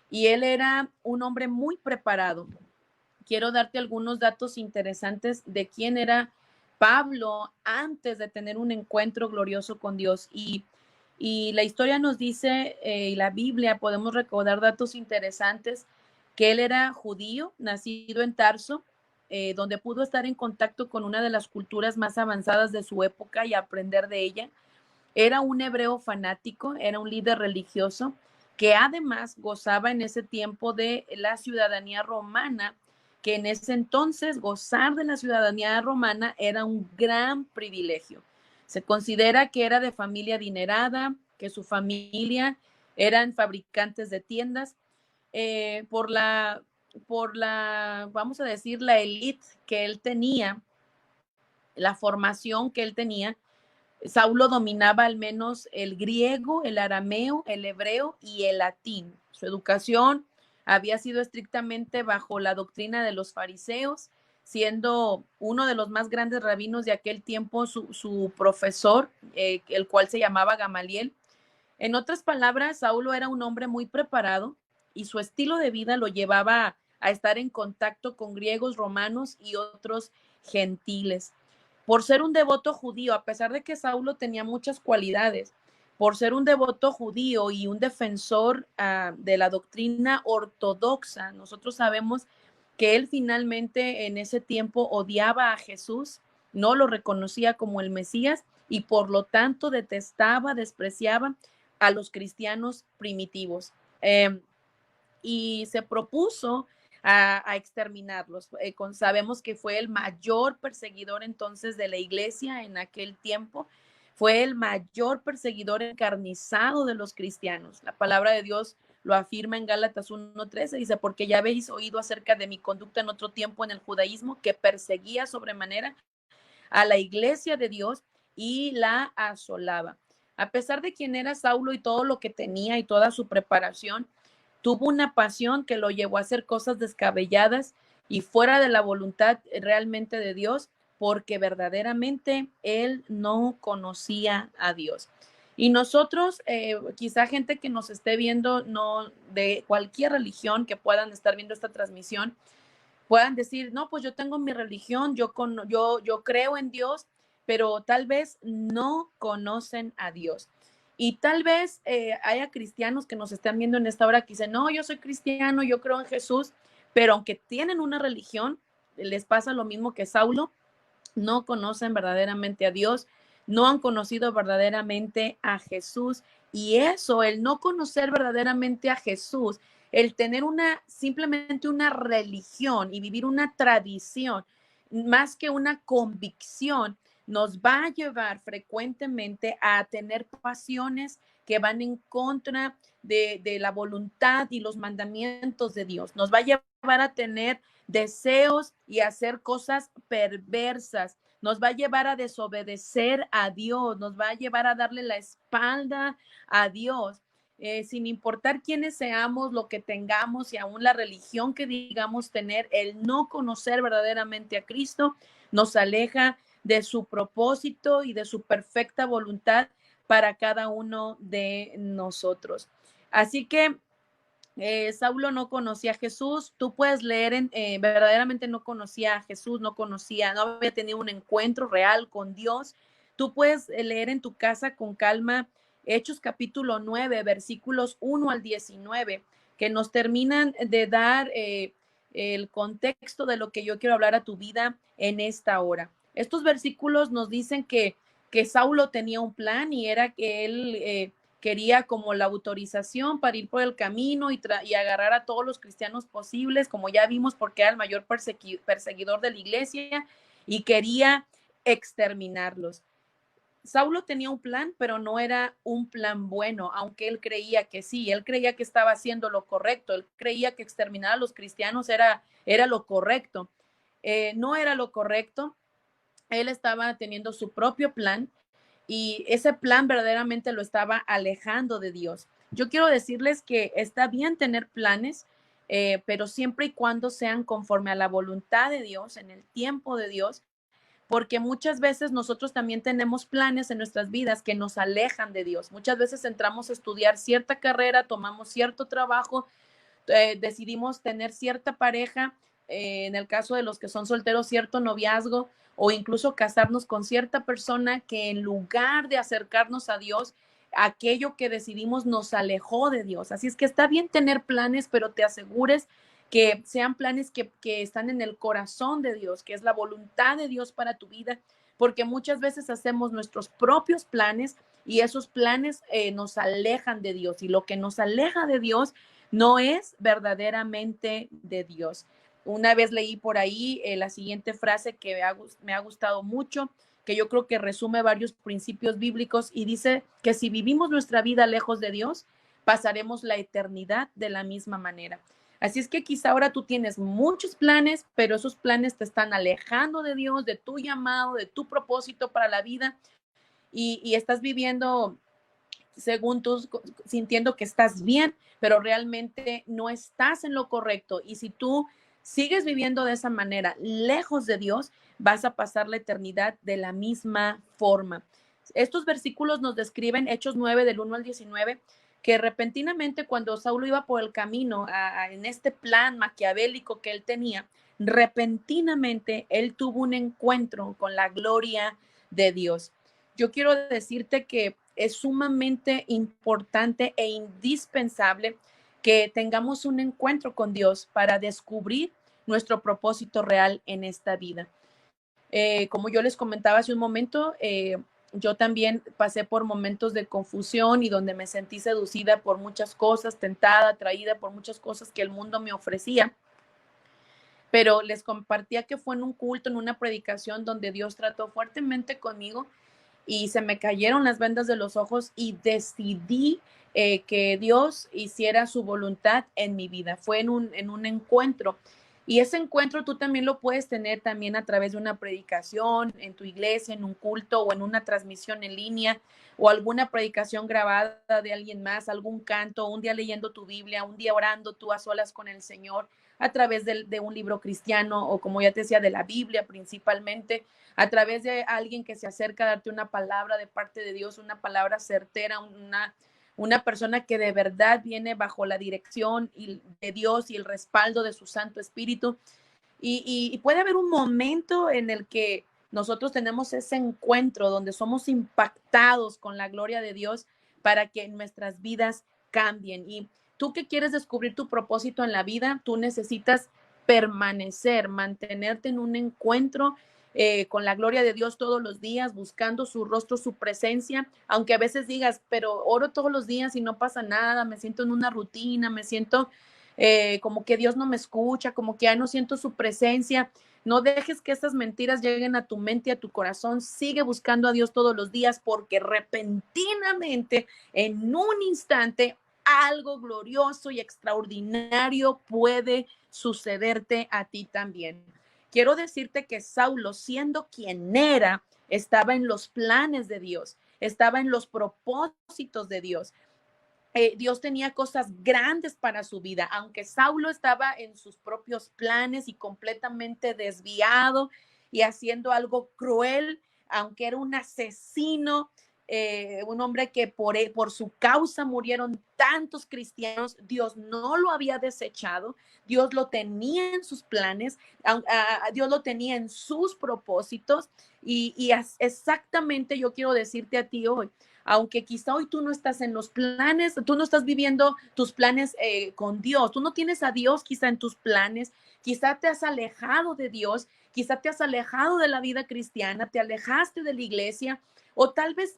y él era un hombre muy preparado. Quiero darte algunos datos interesantes de quién era Pablo antes de tener un encuentro glorioso con Dios. Y la historia nos dice, y la Biblia, podemos recordar datos interesantes, que él era judío, nacido en Tarso, donde pudo estar en contacto con una de las culturas más avanzadas de su época y aprender de ella. Era un hebreo fanático, era un líder religioso que además gozaba en ese tiempo de la ciudadanía romana, que en ese entonces gozar de la ciudadanía romana era un gran privilegio. Se considera que era de familia adinerada, que su familia eran fabricantes de tiendas, vamos a decir, la élite que él tenía, la formación que él tenía. Saulo dominaba al menos el griego, el arameo, el hebreo y el latín. Su educación había sido estrictamente bajo la doctrina de los fariseos, siendo uno de los más grandes rabinos de aquel tiempo su profesor, el cual se llamaba Gamaliel. En otras palabras, Saulo era un hombre muy preparado y su estilo de vida lo llevaba a estar en contacto con griegos, romanos y otros gentiles. Por ser un devoto judío, a pesar de que Saulo tenía muchas cualidades, por ser un devoto judío y un defensor de la doctrina ortodoxa, nosotros sabemos que él finalmente en ese tiempo odiaba a Jesús, no lo reconocía como el Mesías y por lo tanto detestaba, despreciaba a los cristianos primitivos. Y se propuso a exterminarlos. Sabemos que fue el mayor perseguidor entonces de la iglesia en aquel tiempo, fue el mayor perseguidor encarnizado de los cristianos. La palabra de Dios lo afirma en Gálatas 1:13, dice, porque ya habéis oído acerca de mi conducta en otro tiempo en el judaísmo, que perseguía sobremanera a la iglesia de Dios y la asolaba. A pesar de quién era Saulo y todo lo que tenía y toda su preparación, tuvo una pasión que lo llevó a hacer cosas descabelladas y fuera de la voluntad realmente de Dios, porque verdaderamente él no conocía a Dios. Y nosotros, quizá gente que nos esté viendo, no de cualquier religión que puedan estar viendo esta transmisión, puedan decir, no, pues yo tengo mi religión, yo creo en Dios, pero tal vez no conocen a Dios. Y tal vez haya cristianos que nos estén viendo en esta hora que dicen, no, yo soy cristiano, yo creo en Jesús, pero aunque tienen una religión, les pasa lo mismo que Saulo, no conocen verdaderamente a Dios, no han conocido verdaderamente a Jesús. Y eso, el no conocer verdaderamente a Jesús, el tener simplemente una religión y vivir una tradición, más que una convicción, nos va a llevar frecuentemente a tener pasiones que van en contra de la voluntad y los mandamientos de Dios. Nos va a llevar a tener deseos y a hacer cosas perversas. Nos va a llevar a desobedecer a Dios, nos va a llevar a darle la espalda a Dios. Sin importar quiénes seamos, lo que tengamos y aún la religión que digamos tener, el no conocer verdaderamente a Cristo nos aleja de su propósito y de su perfecta voluntad para cada uno de nosotros. Así que Saulo no conocía a Jesús. Tú puedes leer, verdaderamente no conocía a Jesús, no había tenido un encuentro real con Dios. Tú puedes leer en tu casa con calma Hechos capítulo 9, versículos 1 al 19, que nos terminan de dar el contexto de lo que yo quiero hablar a tu vida en esta hora. Estos versículos nos dicen que Saulo tenía un plan y era que él quería como la autorización para ir por el camino y agarrar a todos los cristianos posibles, como ya vimos, porque era el mayor perseguidor de la iglesia y quería exterminarlos. Saulo tenía un plan, pero no era un plan bueno, aunque él creía que sí, él creía que estaba haciendo lo correcto, él creía que exterminar a los cristianos era lo correcto. No era lo correcto, él estaba teniendo su propio plan y ese plan verdaderamente lo estaba alejando de Dios. Yo quiero decirles que está bien tener planes, pero siempre y cuando sean conforme a la voluntad de Dios, en el tiempo de Dios, porque muchas veces nosotros también tenemos planes en nuestras vidas que nos alejan de Dios. Muchas veces entramos a estudiar cierta carrera, tomamos cierto trabajo, decidimos tener cierta pareja, en el caso de los que son solteros, cierto noviazgo, o incluso casarnos con cierta persona que en lugar de acercarnos a Dios, aquello que decidimos nos alejó de Dios. Así es que está bien tener planes, pero te asegures que sean planes que están en el corazón de Dios, que es la voluntad de Dios para tu vida, porque muchas veces hacemos nuestros propios planes y esos planes nos alejan de Dios, y lo que nos aleja de Dios no es verdaderamente de Dios. Una vez leí por ahí la siguiente frase que me ha gustado mucho, que yo creo que resume varios principios bíblicos, y dice que si vivimos nuestra vida lejos de Dios, pasaremos la eternidad de la misma manera. Así es que quizá ahora tú tienes muchos planes, pero esos planes te están alejando de Dios, de tu llamado, de tu propósito para la vida, y estás viviendo según tú, sintiendo que estás bien, pero realmente no estás en lo correcto. Y si tú sigues viviendo de esa manera, lejos de Dios, vas a pasar la eternidad de la misma forma. Estos versículos nos describen, Hechos 9, del 1 al 19, que repentinamente cuando Saulo iba por el camino en este plan maquiavélico que él tenía, repentinamente él tuvo un encuentro con la gloria de Dios. Yo quiero decirte que es sumamente importante e indispensable que tengamos un encuentro con Dios para descubrir nuestro propósito real en esta vida. Como yo les comentaba hace un momento, yo también pasé por momentos de confusión y donde me sentí seducida por muchas cosas, tentada, atraída por muchas cosas que el mundo me ofrecía. Pero les compartía que fue en un culto, en una predicación donde Dios trató fuertemente conmigo y se me cayeron las vendas de los ojos y decidí que Dios hiciera su voluntad en mi vida. Fue en un encuentro. Y ese encuentro tú también lo puedes tener también a través de una predicación en tu iglesia, en un culto o en una transmisión en línea o alguna predicación grabada de alguien más, algún canto, un día leyendo tu Biblia, un día orando tú a solas con el Señor a través de un libro cristiano o, como ya te decía, de la Biblia principalmente, a través de alguien que se acerca a darte una palabra de parte de Dios, una palabra certera, una persona que de verdad viene bajo la dirección de Dios y el respaldo de su Santo Espíritu. Y puede haber un momento en el que nosotros tenemos ese encuentro donde somos impactados con la gloria de Dios para que nuestras vidas cambien. Y tú que quieres descubrir tu propósito en la vida, tú necesitas permanecer, mantenerte en un encuentro con la gloria de Dios todos los días, buscando su rostro, su presencia, aunque a veces digas, pero oro todos los días y no pasa nada, me siento en una rutina, me siento como que Dios no me escucha, como que ya no siento su presencia. No dejes que esas mentiras lleguen a tu mente y a tu corazón. Sigue buscando a Dios todos los días, porque repentinamente, en un instante, algo glorioso y extraordinario puede sucederte a ti también. Quiero decirte que Saulo, siendo quien era, estaba en los planes de Dios, estaba en los propósitos de Dios. Dios tenía cosas grandes para su vida, aunque Saulo estaba en sus propios planes y completamente desviado y haciendo algo cruel, aunque era un asesino, un hombre que por su causa murieron tantos cristianos. Dios no lo había desechado, Dios lo tenía en sus planes, Dios lo tenía en sus propósitos, y exactamente yo quiero decirte a ti hoy, aunque quizá hoy tú no estás en los planes, tú no estás viviendo tus planes con Dios, tú no tienes a Dios quizá en tus planes, quizá te has alejado de Dios, quizá te has alejado de la vida cristiana, te alejaste de la iglesia, o tal vez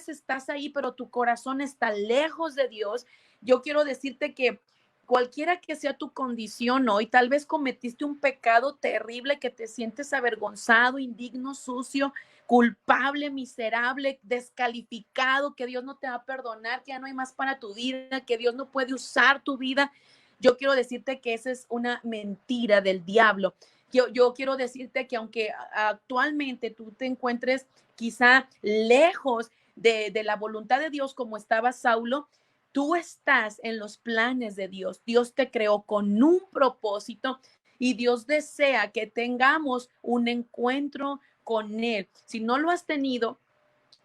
estás ahí, pero tu corazón está lejos de Dios. Yo quiero decirte que cualquiera que sea tu condición hoy, tal vez cometiste un pecado terrible que te sientes avergonzado, indigno, sucio, culpable, miserable, descalificado, que Dios no te va a perdonar, que ya no hay más para tu vida, que Dios no puede usar tu vida. Yo quiero decirte que esa es una mentira del diablo. Yo quiero decirte que aunque actualmente tú te encuentres quizá lejos de la voluntad de Dios como estaba Saulo, tú estás en los planes de Dios. Dios te creó con un propósito y Dios desea que tengamos un encuentro con Él. Si no lo has tenido,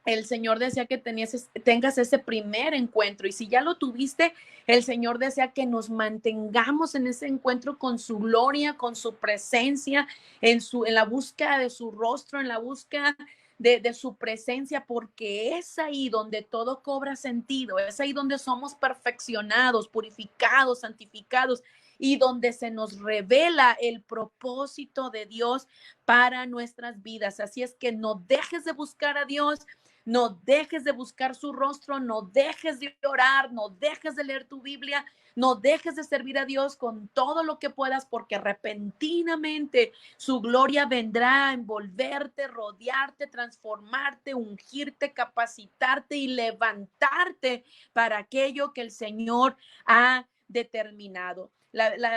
el Señor desea que tengas ese primer encuentro, y si ya lo tuviste, el Señor desea que nos mantengamos en ese encuentro con su gloria, con su presencia, en la búsqueda de su rostro, en la búsqueda de su presencia, porque es ahí donde todo cobra sentido, es ahí donde somos perfeccionados, purificados, santificados, y donde se nos revela el propósito de Dios para nuestras vidas. Así es que no dejes de buscar a Dios, no dejes de buscar su rostro, no dejes de orar, no dejes de leer tu Biblia, no dejes de servir a Dios con todo lo que puedas, porque repentinamente su gloria vendrá a envolverte, rodearte, transformarte, ungirte, capacitarte y levantarte para aquello que el Señor ha determinado.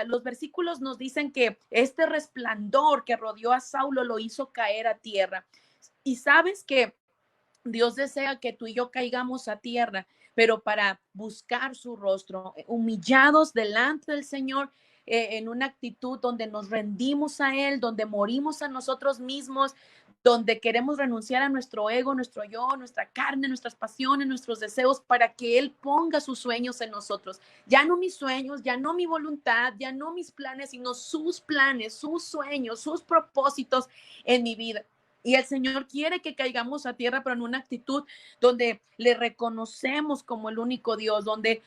Los versículos nos dicen que este resplandor que rodeó a Saulo lo hizo caer a tierra. Y sabes que Dios desea que tú y yo caigamos a tierra, pero para buscar su rostro, humillados delante del Señor, en una actitud donde nos rendimos a Él, donde morimos a nosotros mismos, donde queremos renunciar a nuestro ego, nuestro yo, nuestra carne, nuestras pasiones, nuestros deseos, para que Él ponga sus sueños en nosotros. Ya no mis sueños, ya no mi voluntad, ya no mis planes, sino sus planes, sus sueños, sus propósitos en mi vida. Y el Señor quiere que caigamos a tierra, pero en una actitud donde le reconocemos como el único Dios, donde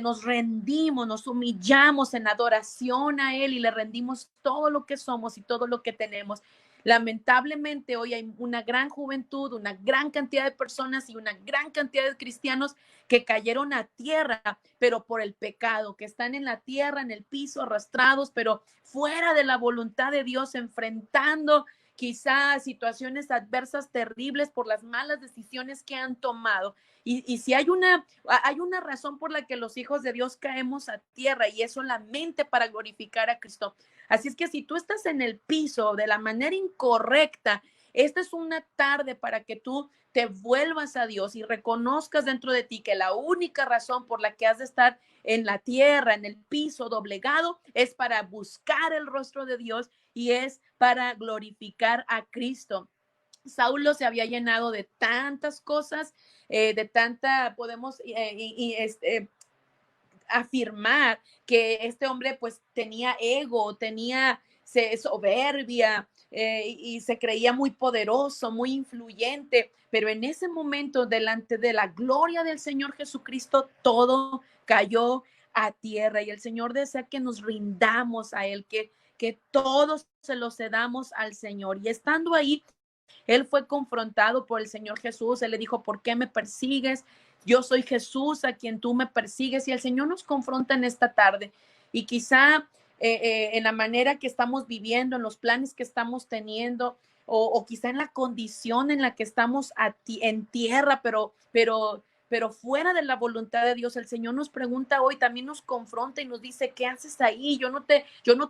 nos rendimos, nos humillamos en adoración a Él y le rendimos todo lo que somos y todo lo que tenemos. Lamentablemente hoy hay una gran juventud, una gran cantidad de personas y una gran cantidad de cristianos que cayeron a tierra, pero por el pecado, que están en la tierra, en el piso, arrastrados, pero fuera de la voluntad de Dios, enfrentando quizás situaciones adversas terribles por las malas decisiones que han tomado. Y si hay una razón por la que los hijos de Dios caemos a tierra, y es solamente para glorificar a Cristo. Así es que si tú estás en el piso de la manera incorrecta, esta es una tarde para que tú te vuelvas a Dios y reconozcas dentro de ti que la única razón por la que has de estar en la tierra, en el piso doblegado, es para buscar el rostro de Dios y es para glorificar a Cristo. Saulo se había llenado de tantas cosas, podemos afirmar que este hombre pues tenía ego, tenía soberbia, y se creía muy poderoso, muy influyente, pero en ese momento, delante de la gloria del Señor Jesucristo, todo cayó a tierra, y el Señor desea que nos rindamos a Él, que todos se lo cedamos al Señor. Y estando ahí, Él fue confrontado por el Señor Jesús. Él le dijo: ¿por qué me persigues? Yo soy Jesús a quien tú me persigues. Y el Señor nos confronta en esta tarde. Y quizá en la manera que estamos viviendo, en los planes que estamos teniendo, o quizá en la condición en la que estamos en tierra, pero fuera de la voluntad de Dios, el Señor nos pregunta hoy, también nos confronta y nos dice: ¿qué haces ahí? Yo no te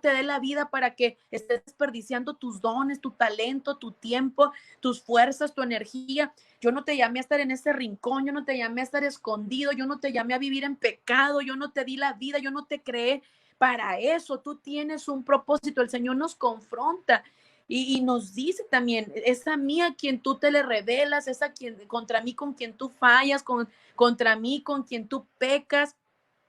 dé la vida para que estés desperdiciando tus dones, tu talento, tu tiempo, tus fuerzas, tu energía. Yo no te llamé a estar en ese rincón, yo no te llamé a estar escondido, yo no te llamé a vivir en pecado, yo no te di la vida, yo no te creé para eso. Tú tienes un propósito. El Señor nos confronta. Y nos dice también: es a mí a quien tú te le revelas, es contra mí con quien tú fallas, contra mí con quien tú pecas,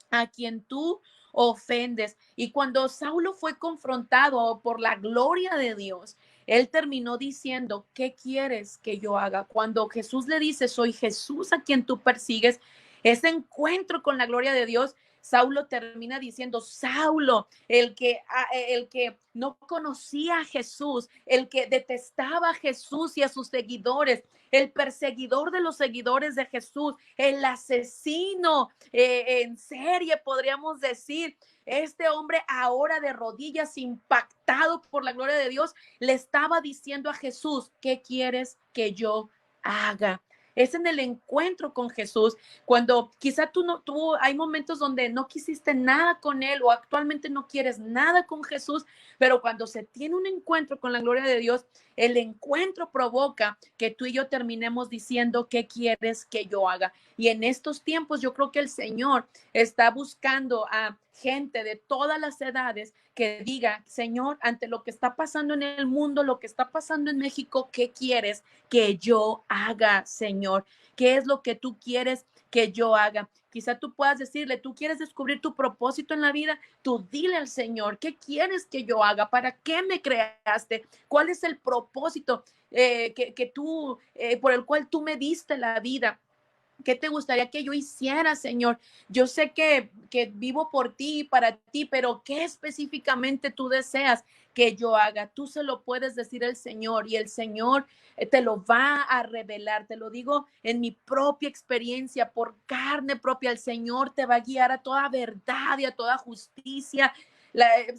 a quien tú ofendes. Y cuando Saulo fue confrontado por la gloria de Dios, él terminó diciendo: ¿qué quieres que yo haga? Cuando Jesús le dice: soy Jesús a quien tú persigues, ese encuentro con la gloria de Dios, Saulo termina diciendo: Saulo, el que no conocía a Jesús, el que detestaba a Jesús y a sus seguidores, el perseguidor de los seguidores de Jesús, el asesino en serie, podríamos decir. Este hombre, ahora de rodillas, impactado por la gloria de Dios, le estaba diciendo a Jesús: ¿qué quieres que yo haga? Es en el encuentro con Jesús, cuando quizá hay momentos donde no quisiste nada con Él, o actualmente no quieres nada con Jesús, pero cuando se tiene un encuentro con la gloria de Dios, el encuentro provoca que tú y yo terminemos diciendo: ¿qué quieres que yo haga? Y en estos tiempos yo creo que el Señor está buscando a gente de todas las edades que diga, Señor, ante lo que está pasando en el mundo, lo que está pasando en México, ¿qué quieres que yo haga, Señor? ¿Qué es lo que tú quieres que yo haga? Quizá tú puedas decirle, tú quieres descubrir tu propósito en la vida, tú dile al Señor, ¿qué quieres que yo haga? ¿Para qué me creaste? ¿Cuál es el propósito que tú, por el cual tú me diste la vida? ¿Qué te gustaría que yo hiciera, Señor? Yo sé que vivo por ti y para ti, pero ¿qué específicamente tú deseas que yo haga? Tú se lo puedes decir al Señor y el Señor te lo va a revelar. Te lo digo en mi propia experiencia, por carne propia. El Señor te va a guiar a toda verdad y a toda justicia.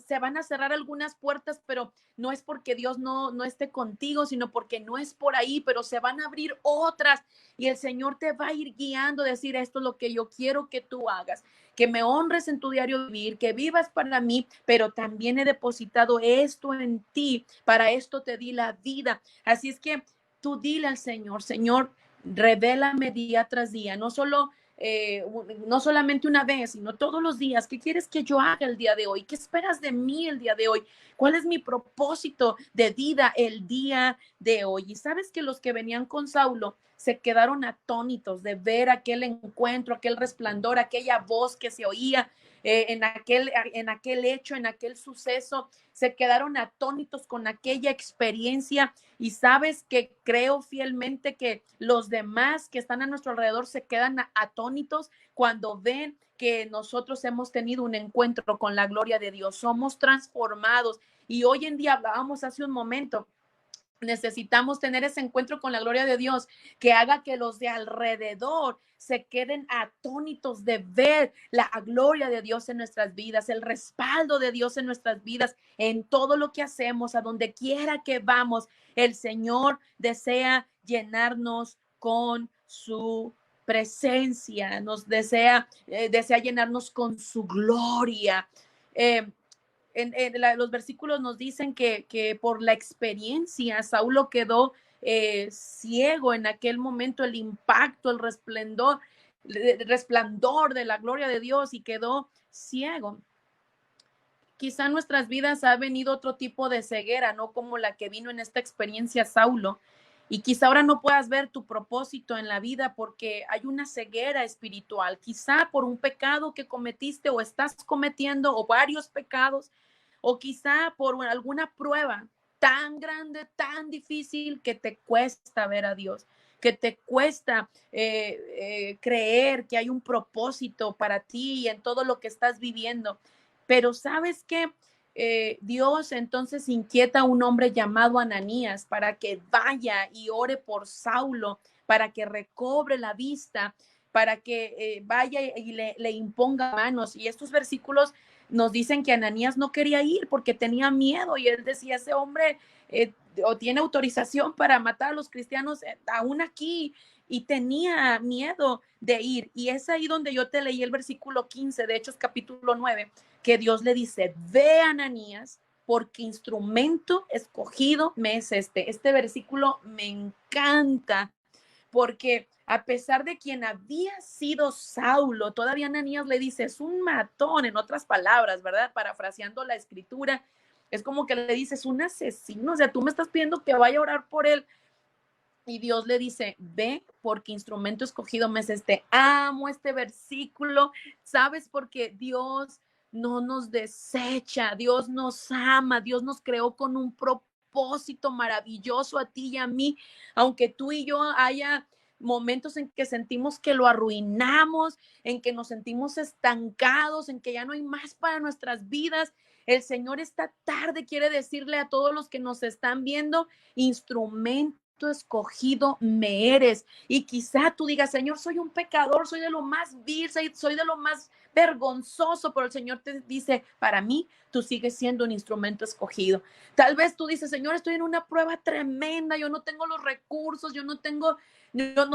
Se van a cerrar algunas puertas, pero no es porque Dios no esté contigo, sino porque no es por ahí, pero se van a abrir otras y el Señor te va a ir guiando, decir, esto es lo que yo quiero que tú hagas, que me honres en tu diario vivir, que vivas para mí, pero también he depositado esto en ti, para esto te di la vida. Así es que tú dile al Señor, Señor, revélame día tras día, no solamente una vez, sino todos los días. ¿Qué quieres que yo haga el día de hoy? ¿Qué esperas de mí el día de hoy? ¿Cuál es mi propósito de vida el día de hoy? Y sabes que los que venían con Saulo se quedaron atónitos de ver aquel encuentro, aquel resplandor, aquella voz que se oía en aquel hecho, en aquel suceso. Se quedaron atónitos con aquella experiencia y sabes que creo fielmente que los demás que están a nuestro alrededor se quedan atónitos cuando ven que nosotros hemos tenido un encuentro con la gloria de Dios, somos transformados y hoy en día hablábamos hace un momento. Necesitamos tener ese encuentro con la gloria de Dios que haga que los de alrededor se queden atónitos de ver la gloria de Dios en nuestras vidas, el respaldo de Dios en nuestras vidas, en todo lo que hacemos, a donde quiera que vamos. El Señor desea llenarnos con su presencia, desea llenarnos con su gloria. Los versículos nos dicen que por la experiencia Saulo quedó ciego en aquel momento, el impacto, el resplandor de la gloria de Dios y quedó ciego. Quizá en nuestras vidas ha venido otro tipo de ceguera, no como la que vino en esta experiencia Saulo. Y quizá ahora no puedas ver tu propósito en la vida porque hay una ceguera espiritual, quizá por un pecado que cometiste o estás cometiendo o varios pecados, o quizá por alguna prueba tan grande, tan difícil que te cuesta ver a Dios, que te cuesta creer que hay un propósito para ti y en todo lo que estás viviendo. Pero ¿sabes qué? Dios entonces inquieta a un hombre llamado Ananías para que vaya y ore por Saulo, para que recobre la vista, para que vaya y le imponga manos. Y estos versículos nos dicen que Ananías no quería ir porque tenía miedo y él decía, ese hombre o tiene autorización para matar a los cristianos aún aquí, y tenía miedo de ir. Y es ahí donde yo te leí el versículo 15 de Hechos capítulo 9, que Dios le dice, ve Ananías, porque instrumento escogido me es este. Este versículo me encanta, porque a pesar de quien había sido Saulo, todavía Ananías le dice, es un matón, en otras palabras, ¿verdad? Parafraseando la escritura, es como que le dice, es un asesino, o sea, tú me estás pidiendo que vaya a orar por él. Y Dios le dice, ve, porque instrumento escogido me es este. Amo este versículo, ¿sabes? Porque Dios no nos desecha, Dios nos ama, Dios nos creó con un propósito maravilloso a ti y a mí, aunque tú y yo haya momentos en que sentimos que lo arruinamos, en que nos sentimos estancados, en que ya no hay más para nuestras vidas. El Señor esta tarde quiere decirle a todos los que nos están viendo, instrumento escogido me eres. Y quizá tú digas, Señor, soy un pecador, soy de lo más vil, soy de lo más vergonzoso, pero el Señor te dice, para mí, tú sigues siendo un instrumento escogido. Tal vez tú dices, Señor, estoy en una prueba tremenda, yo no tengo los recursos, yo no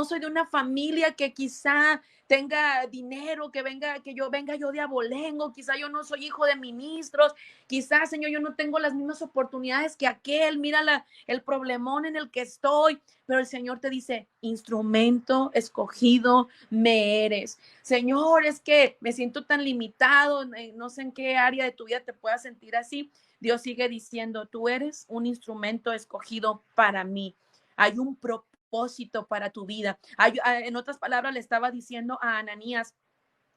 soy de una familia que quizá tenga dinero, que yo venga yo de abolengo, quizá yo no soy hijo de ministros, quizá, Señor, yo no tengo las mismas oportunidades que aquel, mira el problemón en el que estoy, pero el Señor te dice, instrumento escogido me eres. Señor, es que me siento siento tan limitado, no sé en qué área de tu vida te puedas sentir así, Dios sigue diciendo, tú eres un instrumento escogido para mí. Hay un propósito para tu vida. En otras palabras, le estaba diciendo a Ananías,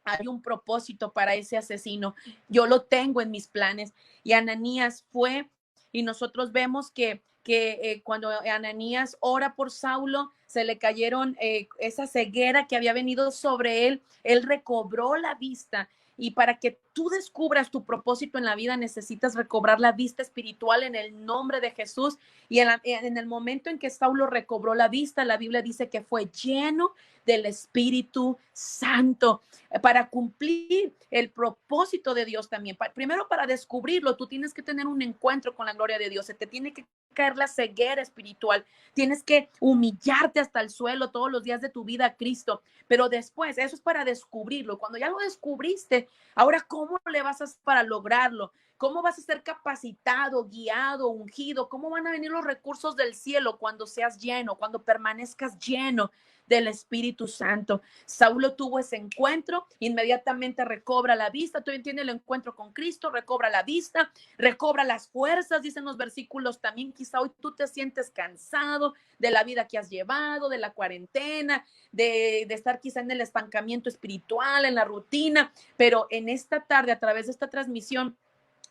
hay un propósito para ese asesino. Yo lo tengo en mis planes. Y Ananías fue, y nosotros vemos que cuando Ananías ora por Saulo, se le cayeron esa ceguera que había venido sobre él recobró la vista. Y para que tú descubras tu propósito en la vida, necesitas recobrar la vista espiritual en el nombre de Jesús. Y en el momento en que Saulo recobró la vista, la Biblia dice que fue lleno del Espíritu Santo para cumplir el propósito de Dios también. Primero, para descubrirlo, tú tienes que tener un encuentro con la gloria de Dios. Se te tiene que caer la ceguera espiritual. Tienes que humillarte hasta el suelo todos los días de tu vida a Cristo. Pero después, eso es para descubrirlo. Cuando ya lo descubriste, ahora, ¿cómo le vas a hacer para lograrlo? ¿Cómo vas a ser capacitado, guiado, ungido? ¿Cómo van a venir los recursos del cielo cuando seas lleno, cuando permanezcas lleno del Espíritu Santo? Saulo tuvo ese encuentro, inmediatamente recobra la vista. Tú entiendes el encuentro con Cristo, recobra la vista, recobra las fuerzas, dicen los versículos también. Quizá hoy tú te sientes cansado de la vida que has llevado, de la cuarentena, de estar quizá en el estancamiento espiritual, en la rutina, pero en esta tarde, a través de esta transmisión,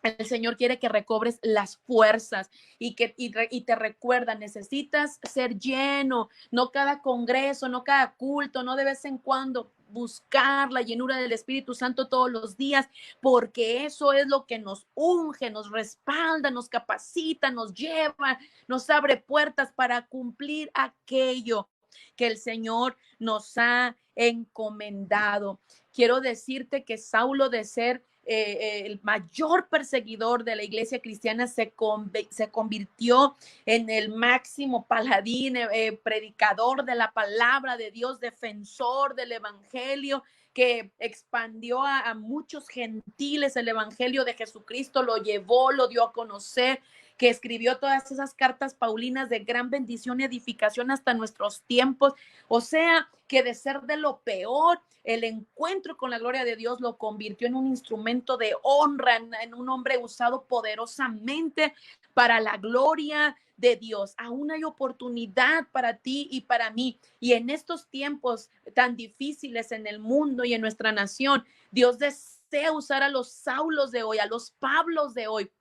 el Señor quiere que recobres las fuerzas y te recuerda, necesitas ser lleno, no cada congreso, no cada culto, no de vez en cuando, buscar la llenura del Espíritu Santo todos los días, porque eso es lo que nos unge, nos respalda, nos capacita, nos lleva, nos abre puertas para cumplir aquello que el Señor nos ha encomendado. Quiero decirte que Saulo, de ser el mayor perseguidor de la iglesia cristiana, se convirtió en el máximo paladín, predicador de la palabra de Dios, defensor del evangelio, que expandió a muchos gentiles el evangelio de Jesucristo, lo llevó, lo dio a conocer, que escribió todas esas cartas paulinas de gran bendición y edificación hasta nuestros tiempos. O sea, que de ser de lo peor, el encuentro con la gloria de Dios lo convirtió en un instrumento de honra, en un hombre usado poderosamente para la gloria de Dios. Aún hay oportunidad para ti y para mí. Y en estos tiempos tan difíciles en el mundo y en nuestra nación, Dios desea usar a los Saulos de hoy, a los Pablos de hoy,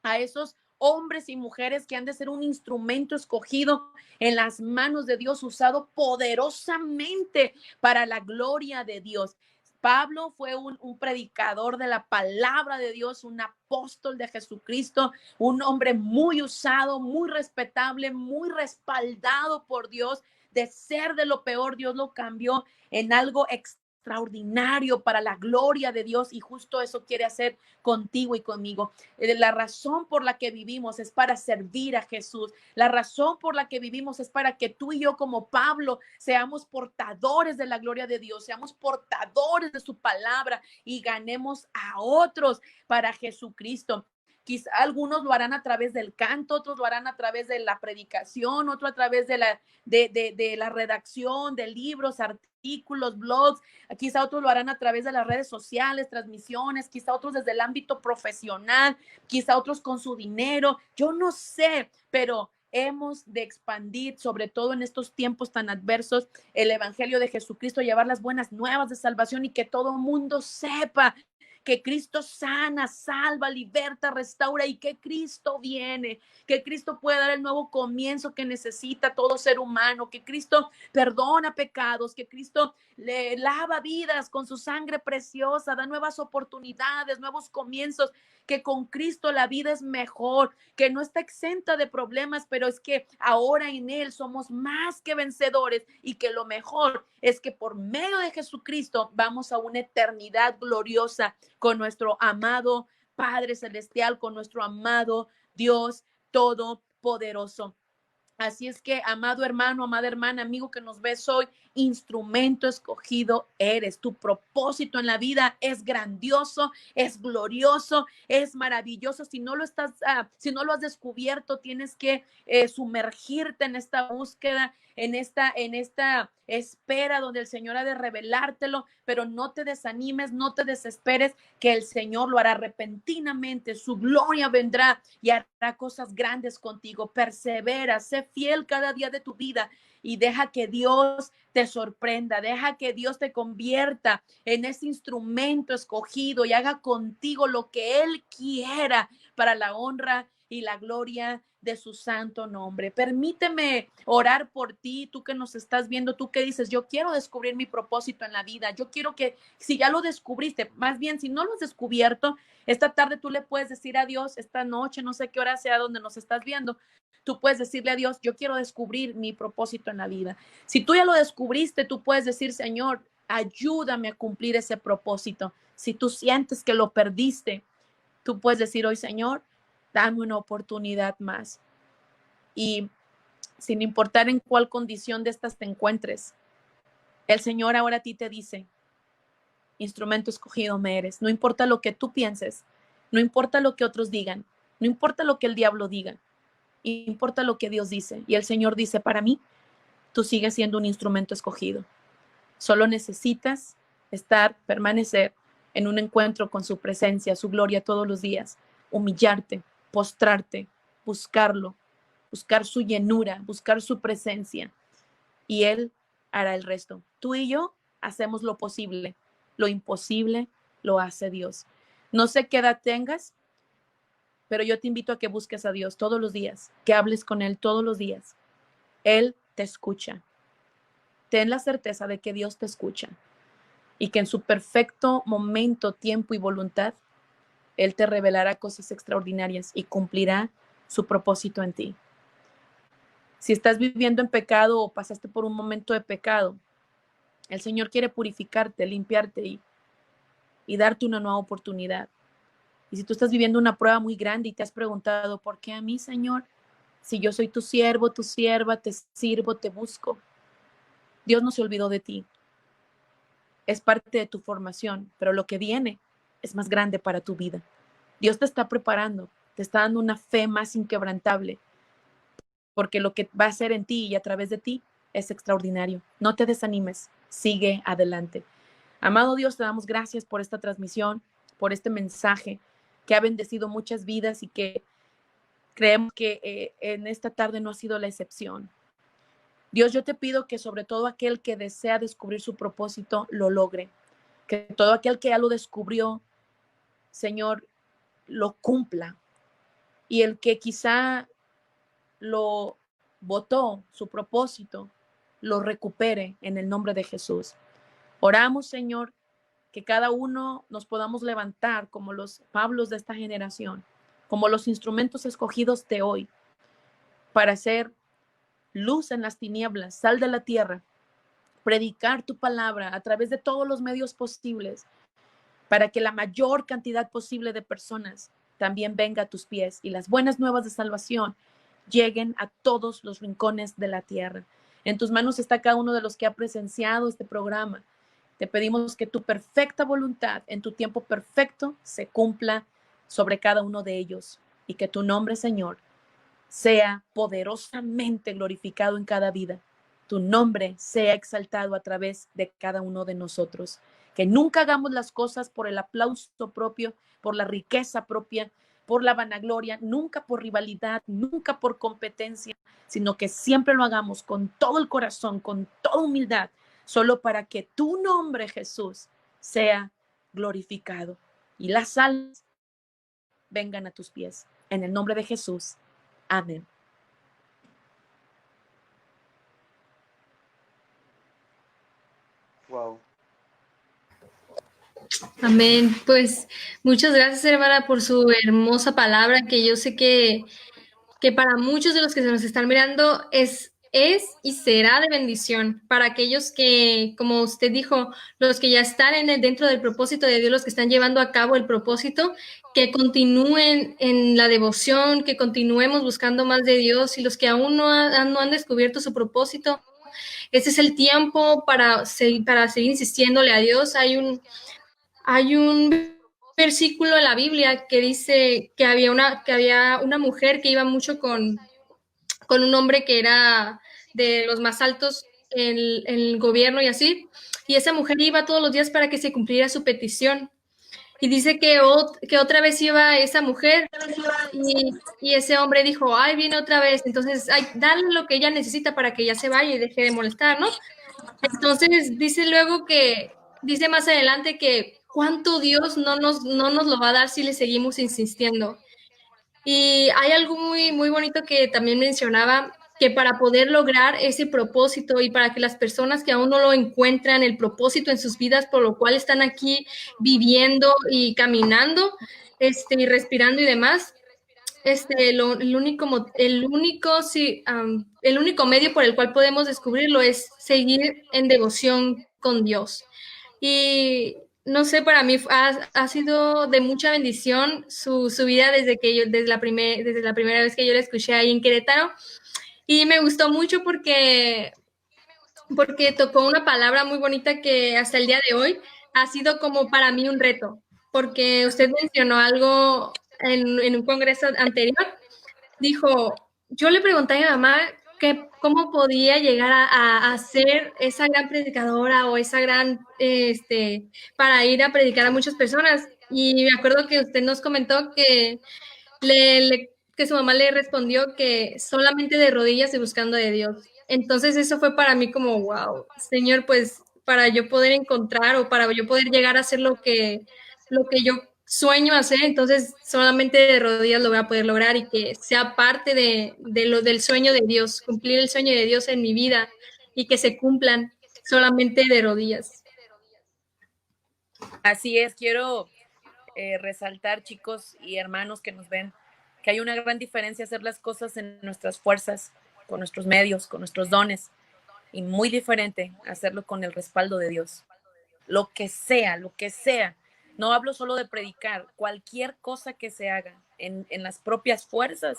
a esos hombres y mujeres que han de ser un instrumento escogido en las manos de Dios, usado poderosamente para la gloria de Dios. Pablo fue un predicador de la palabra de Dios, un apóstol de Jesucristo, un hombre muy usado, muy respetable, muy respaldado por Dios. De ser de lo peor, Dios lo cambió en algo extraordinario para la gloria de Dios, y justo eso quiere hacer contigo y conmigo. La razón por la que vivimos es para servir a Jesús. La razón por la que vivimos es para que tú y yo, como Pablo, seamos portadores de la gloria de Dios, seamos portadores de su palabra y ganemos a otros para Jesucristo. Quizá algunos lo harán a través del canto, otros lo harán a través de la predicación, otro a través de la redacción de libros, artículos, blogs. Quizá otros lo harán a través de las redes sociales, transmisiones, quizá otros desde el ámbito profesional, quizá otros con su dinero. Yo no sé, pero hemos de expandir, sobre todo en estos tiempos tan adversos, el evangelio de Jesucristo, llevar las buenas nuevas de salvación y que todo mundo sepa que Cristo sana, salva, liberta, restaura, y que Cristo viene, que Cristo puede dar el nuevo comienzo que necesita todo ser humano, que Cristo perdona pecados, que Cristo le lava vidas con su sangre preciosa, da nuevas oportunidades, nuevos comienzos, que con Cristo la vida es mejor, que no está exenta de problemas, pero es que ahora en Él somos más que vencedores, y que lo mejor es que por medio de Jesucristo vamos a una eternidad gloriosa con nuestro amado Padre Celestial, con nuestro amado Dios Todopoderoso. Así es que, amado hermano, amada hermana, amigo que nos ves hoy, instrumento escogido eres. Tu propósito en la vida es grandioso, es glorioso, es maravilloso. Si no lo has descubierto, tienes que sumergirte en esta búsqueda, en esta espera donde el Señor ha de revelártelo, pero no te desanimes, no te desesperes, que el Señor lo hará repentinamente. Su gloria vendrá y hará cosas grandes contigo. Persevera, sé fiel cada día de tu vida y deja que Dios te sorprenda, deja que Dios te convierta en ese instrumento escogido y haga contigo lo que Él quiera para la honra y la gloria de su santo nombre. Permíteme orar por ti, tú que nos estás viendo, tú que dices, yo quiero descubrir mi propósito en la vida. Yo quiero que, si ya lo descubriste, más bien, si no lo has descubierto, esta tarde tú le puedes decir a Dios, esta noche, no sé qué hora sea donde nos estás viendo, tú puedes decirle a Dios, yo quiero descubrir mi propósito en la vida. Si tú ya lo descubriste, tú puedes decir, Señor, ayúdame a cumplir ese propósito. Si tú sientes que lo perdiste, tú puedes decir hoy, Señor, dame una oportunidad más. Y sin importar en cuál condición de estas te encuentres, el Señor ahora a ti te dice, instrumento escogido me eres. No importa lo que tú pienses, no importa lo que otros digan, no importa lo que el diablo diga, importa lo que Dios dice. Y el Señor dice, para mí, tú sigues siendo un instrumento escogido. Solo necesitas permanecer en un encuentro con su presencia, su gloria todos los días, humillarte, postrarte, buscarlo, buscar su llenura, buscar su presencia, y Él hará el resto. Tú y yo hacemos lo posible, lo imposible lo hace Dios. No sé qué edad tengas, pero yo te invito a que busques a Dios todos los días, que hables con Él todos los días. Él te escucha. Ten la certeza de que Dios te escucha y que en su perfecto momento, tiempo y voluntad, Él te revelará cosas extraordinarias y cumplirá su propósito en ti. Si estás viviendo en pecado o pasaste por un momento de pecado, el Señor quiere purificarte, limpiarte y darte una nueva oportunidad. Y si tú estás viviendo una prueba muy grande y te has preguntado, ¿por qué a mí, Señor? Si yo soy tu siervo, tu sierva, te sirvo, te busco. Dios no se olvidó de ti. Es parte de tu formación, pero lo que viene es más grande para tu vida. Dios te está preparando, te está dando una fe más inquebrantable, porque lo que va a hacer en ti y a través de ti es extraordinario. No te desanimes, sigue adelante. Amado Dios, te damos gracias por esta transmisión, por este mensaje que ha bendecido muchas vidas y que creemos que en esta tarde no ha sido la excepción. Dios, yo te pido que sobre todo aquel que desea descubrir su propósito lo logre, que todo aquel que ya lo descubrió, Señor, lo cumpla, y el que quizá lo botó, su propósito, lo recupere en el nombre de Jesús. Oramos, Señor, que cada uno nos podamos levantar como los Pablos de esta generación, como los instrumentos escogidos de hoy, para hacer luz en las tinieblas, sal de la tierra, predicar tu palabra a través de todos los medios posibles, para que la mayor cantidad posible de personas también venga a tus pies y las buenas nuevas de salvación lleguen a todos los rincones de la tierra. En tus manos está cada uno de los que ha presenciado este programa. Te pedimos que tu perfecta voluntad en tu tiempo perfecto se cumpla sobre cada uno de ellos y que tu nombre, Señor, sea poderosamente glorificado en cada vida. Tu nombre sea exaltado a través de cada uno de nosotros. Que nunca hagamos las cosas por el aplauso propio, por la riqueza propia, por la vanagloria, nunca por rivalidad, nunca por competencia, sino que siempre lo hagamos con todo el corazón, con toda humildad, solo para que tu nombre, Jesús, sea glorificado y las almas vengan a tus pies. En el nombre de Jesús. Amén. Wow. Amén. Pues muchas gracias, hermana, por su hermosa palabra, que yo sé que para muchos de los que se nos están mirando es y será de bendición. Para aquellos que, como usted dijo, los que ya están dentro del propósito de Dios, los que están llevando a cabo el propósito, que continúen en la devoción, que continuemos buscando más de Dios, y los que aún no han descubierto su propósito, Este es el tiempo para seguir insistiéndole a Dios. Hay un versículo en la Biblia que dice que había una mujer que iba mucho con un hombre que era de los más altos en el gobierno y así, y esa mujer iba todos los días para que se cumpliera su petición. Y dice que otra vez iba esa mujer y ese hombre dijo, ay, viene otra vez, entonces dale lo que ella necesita para que ella se vaya y deje de molestar, ¿no? Entonces dice más adelante que cuánto Dios no nos lo va a dar si le seguimos insistiendo. Y hay algo muy, muy bonito que también mencionaba, que para poder lograr ese propósito y para que las personas que aún no lo encuentran, el propósito en sus vidas, por lo cual están aquí viviendo y caminando, y respirando y demás, el único medio por el cual podemos descubrirlo es seguir en devoción con Dios. Y no sé, para mí ha sido de mucha bendición su vida desde la primera vez que yo la escuché ahí en Querétaro. Y me gustó mucho porque tocó una palabra muy bonita que hasta el día de hoy ha sido como para mí un reto, porque usted mencionó algo en un congreso anterior. Dijo, yo le pregunté a mi mamá cómo podía llegar a ser esa gran predicadora o esa gran, para ir a predicar a muchas personas. Y me acuerdo que usted nos comentó que que su mamá le respondió que solamente de rodillas y buscando de Dios. Entonces eso fue para mí como, wow, Señor, pues para yo poder encontrar o para yo poder llegar a hacer lo que yo sueño hacer, entonces solamente de rodillas lo voy a poder lograr y que sea parte del sueño de Dios, cumplir el sueño de Dios en mi vida y que se cumplan solamente de rodillas. Así es, quiero resaltar, chicos y hermanos que nos ven, que hay una gran diferencia hacer las cosas en nuestras fuerzas, con nuestros medios, con nuestros dones, y muy diferente hacerlo con el respaldo de Dios. Lo que sea, lo que sea. No hablo solo de predicar, cualquier cosa que se haga en las propias fuerzas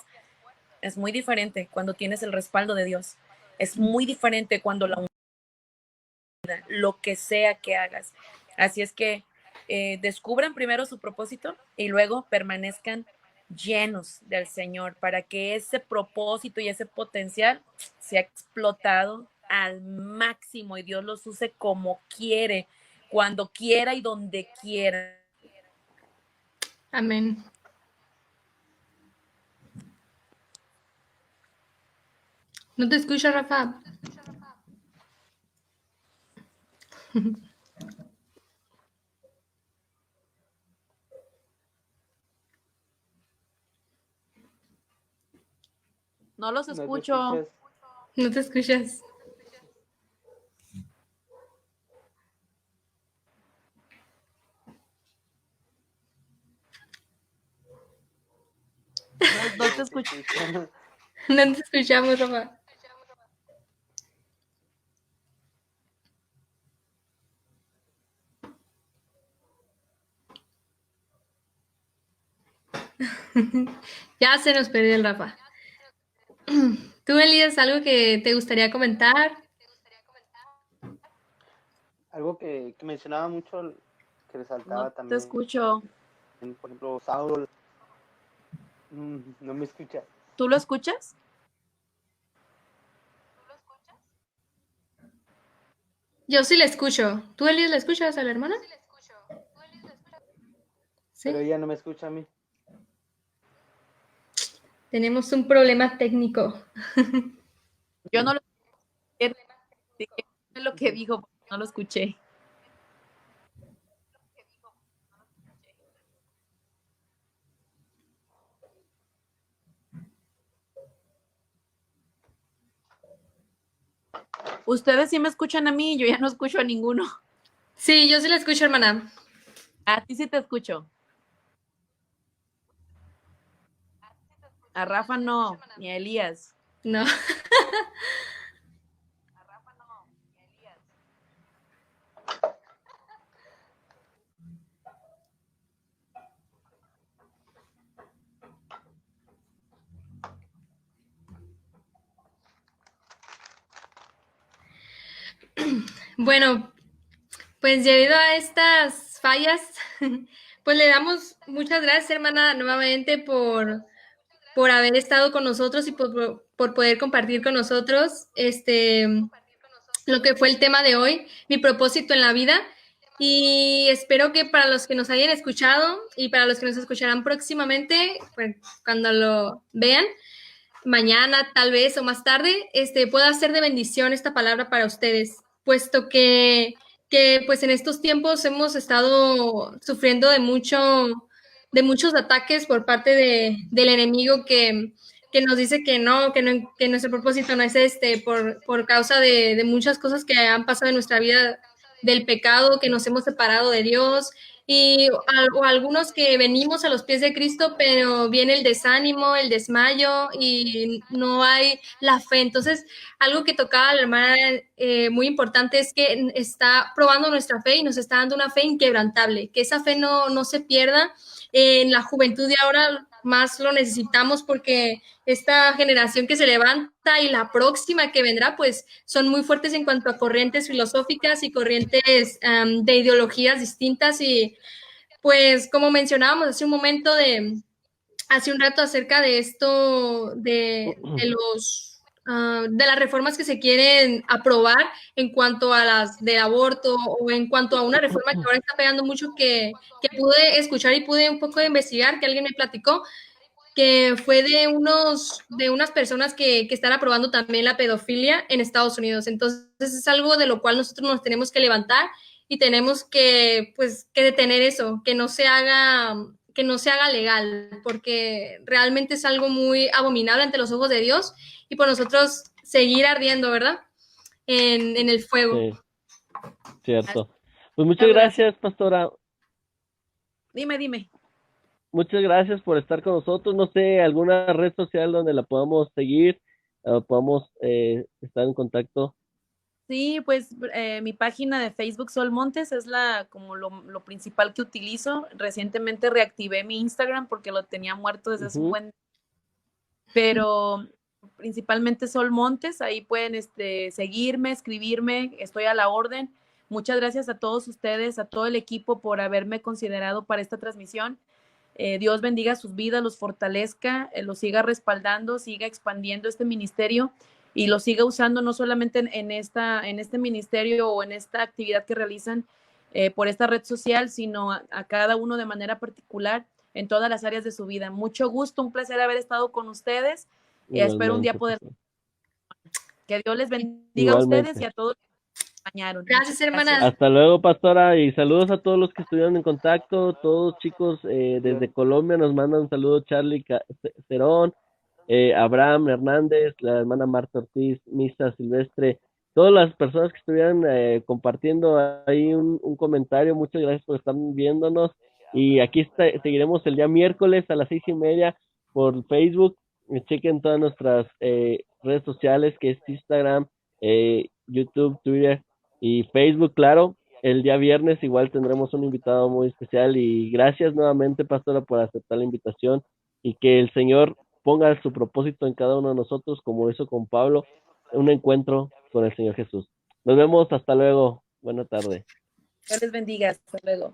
es muy diferente cuando tienes el respaldo de Dios. Es muy diferente cuando lo que sea que hagas. Así es que descubran primero su propósito y luego permanezcan llenos del Señor para que ese propósito y ese potencial sea explotado al máximo y Dios los use como quiere, cuando quiera y donde quiera. Amén. ¿No te escucho, Rafa? No los No te escucho. escuchas. No te escuchas. No te escucho. No te escuchamos, Rafa. Ya se nos perdió el Rafa. ¿Tú, Elías, algo que te gustaría comentar? Algo que mencionaba mucho, que resaltaba No te también, escucho. por ejemplo, Saulo, no me escucha. ¿Tú lo escuchas? Yo sí la escucho. ¿Tú, Elías, la escuchas a la hermana? Pero Sí. ella no me escucha a mí. Tenemos un problema técnico. Yo no lo escuché. Lo que dijo, no lo escuché. Ustedes sí me escuchan a mí, yo ya no escucho a ninguno. Sí, yo sí la escucho, hermana. A ti sí te escucho. A Rafa no, ni a Elías. No. Bueno, pues debido a estas fallas, pues le damos muchas gracias, hermana, nuevamente por haber estado con nosotros y por poder compartir con nosotros lo que fue el tema de hoy, mi propósito en la vida. Y espero que para los que nos hayan escuchado y para los que nos escucharán próximamente, pues, cuando lo vean, mañana tal vez o más tarde, pueda ser de bendición esta palabra para ustedes, puesto que pues en estos tiempos hemos estado sufriendo de muchos ataques por parte del enemigo que nos dice que nuestro propósito no es por causa de muchas cosas que han pasado en nuestra vida, del pecado, que nos hemos separado de Dios, o algunos que venimos a los pies de Cristo, pero viene el desánimo, el desmayo y no hay la fe. Entonces, algo que tocaba la hermana muy importante es que está probando nuestra fe y nos está dando una fe inquebrantable, que esa fe no se pierda. En la juventud de ahora más lo necesitamos porque esta generación que se levanta y la próxima que vendrá, pues son muy fuertes en cuanto a corrientes filosóficas y corrientes de ideologías distintas. Y pues como mencionábamos hace un rato acerca de esto, de las reformas que se quieren aprobar en cuanto a las del aborto, o en cuanto a una reforma que ahora está pegando mucho, que pude escuchar y pude un poco investigar, que alguien me platicó, que fue de unas personas que están aprobando también la pedofilia en Estados Unidos. Entonces es algo de lo cual nosotros nos tenemos que levantar y tenemos que detener eso, que no se haga legal, porque realmente es algo muy abominable ante los ojos de Dios, y por nosotros seguir ardiendo, ¿verdad? En el fuego. Sí, cierto. Pues muchas gracias, pastora. Dime. Muchas gracias por estar con nosotros. No sé, alguna red social donde la podamos seguir, podamos estar en contacto. Sí, pues mi página de Facebook Sol Montes es como lo principal que utilizo. Recientemente reactivé mi Instagram porque lo tenía muerto desde hace un buen, pero principalmente Sol Montes. Ahí pueden seguirme, escribirme, estoy a la orden. Muchas gracias a todos ustedes, a todo el equipo por haberme considerado para esta transmisión. Dios bendiga sus vidas, los fortalezca, los siga respaldando, siga expandiendo este ministerio y lo siga usando no solamente en este ministerio o en esta actividad que realizan por esta red social, sino a cada uno de manera particular en todas las áreas de su vida. Mucho gusto, un placer haber estado con ustedes. Espero un día poder. Que Dios les bendiga a ustedes y a todos. Gracias, hermanas. Hasta luego, pastora, y saludos a todos los que estuvieron en contacto, todos chicos desde Colombia nos mandan un saludo, Charlie Cerón, Abraham Hernández, la hermana Marta Ortiz, Misa Silvestre, todas las personas que estuvieran compartiendo ahí un comentario. Muchas gracias por estar viéndonos, y aquí seguiremos el día miércoles a las 6:30 por Facebook. Chequen todas nuestras redes sociales, que es Instagram, YouTube, Twitter y Facebook, claro. El día viernes igual tendremos un invitado muy especial, y gracias nuevamente, pastora, por aceptar la invitación, y que el Señor ponga su propósito en cada uno de nosotros, como hizo con Pablo, un encuentro con el Señor Jesús. Nos vemos, hasta luego, buena tarde. Dios les bendiga, hasta luego.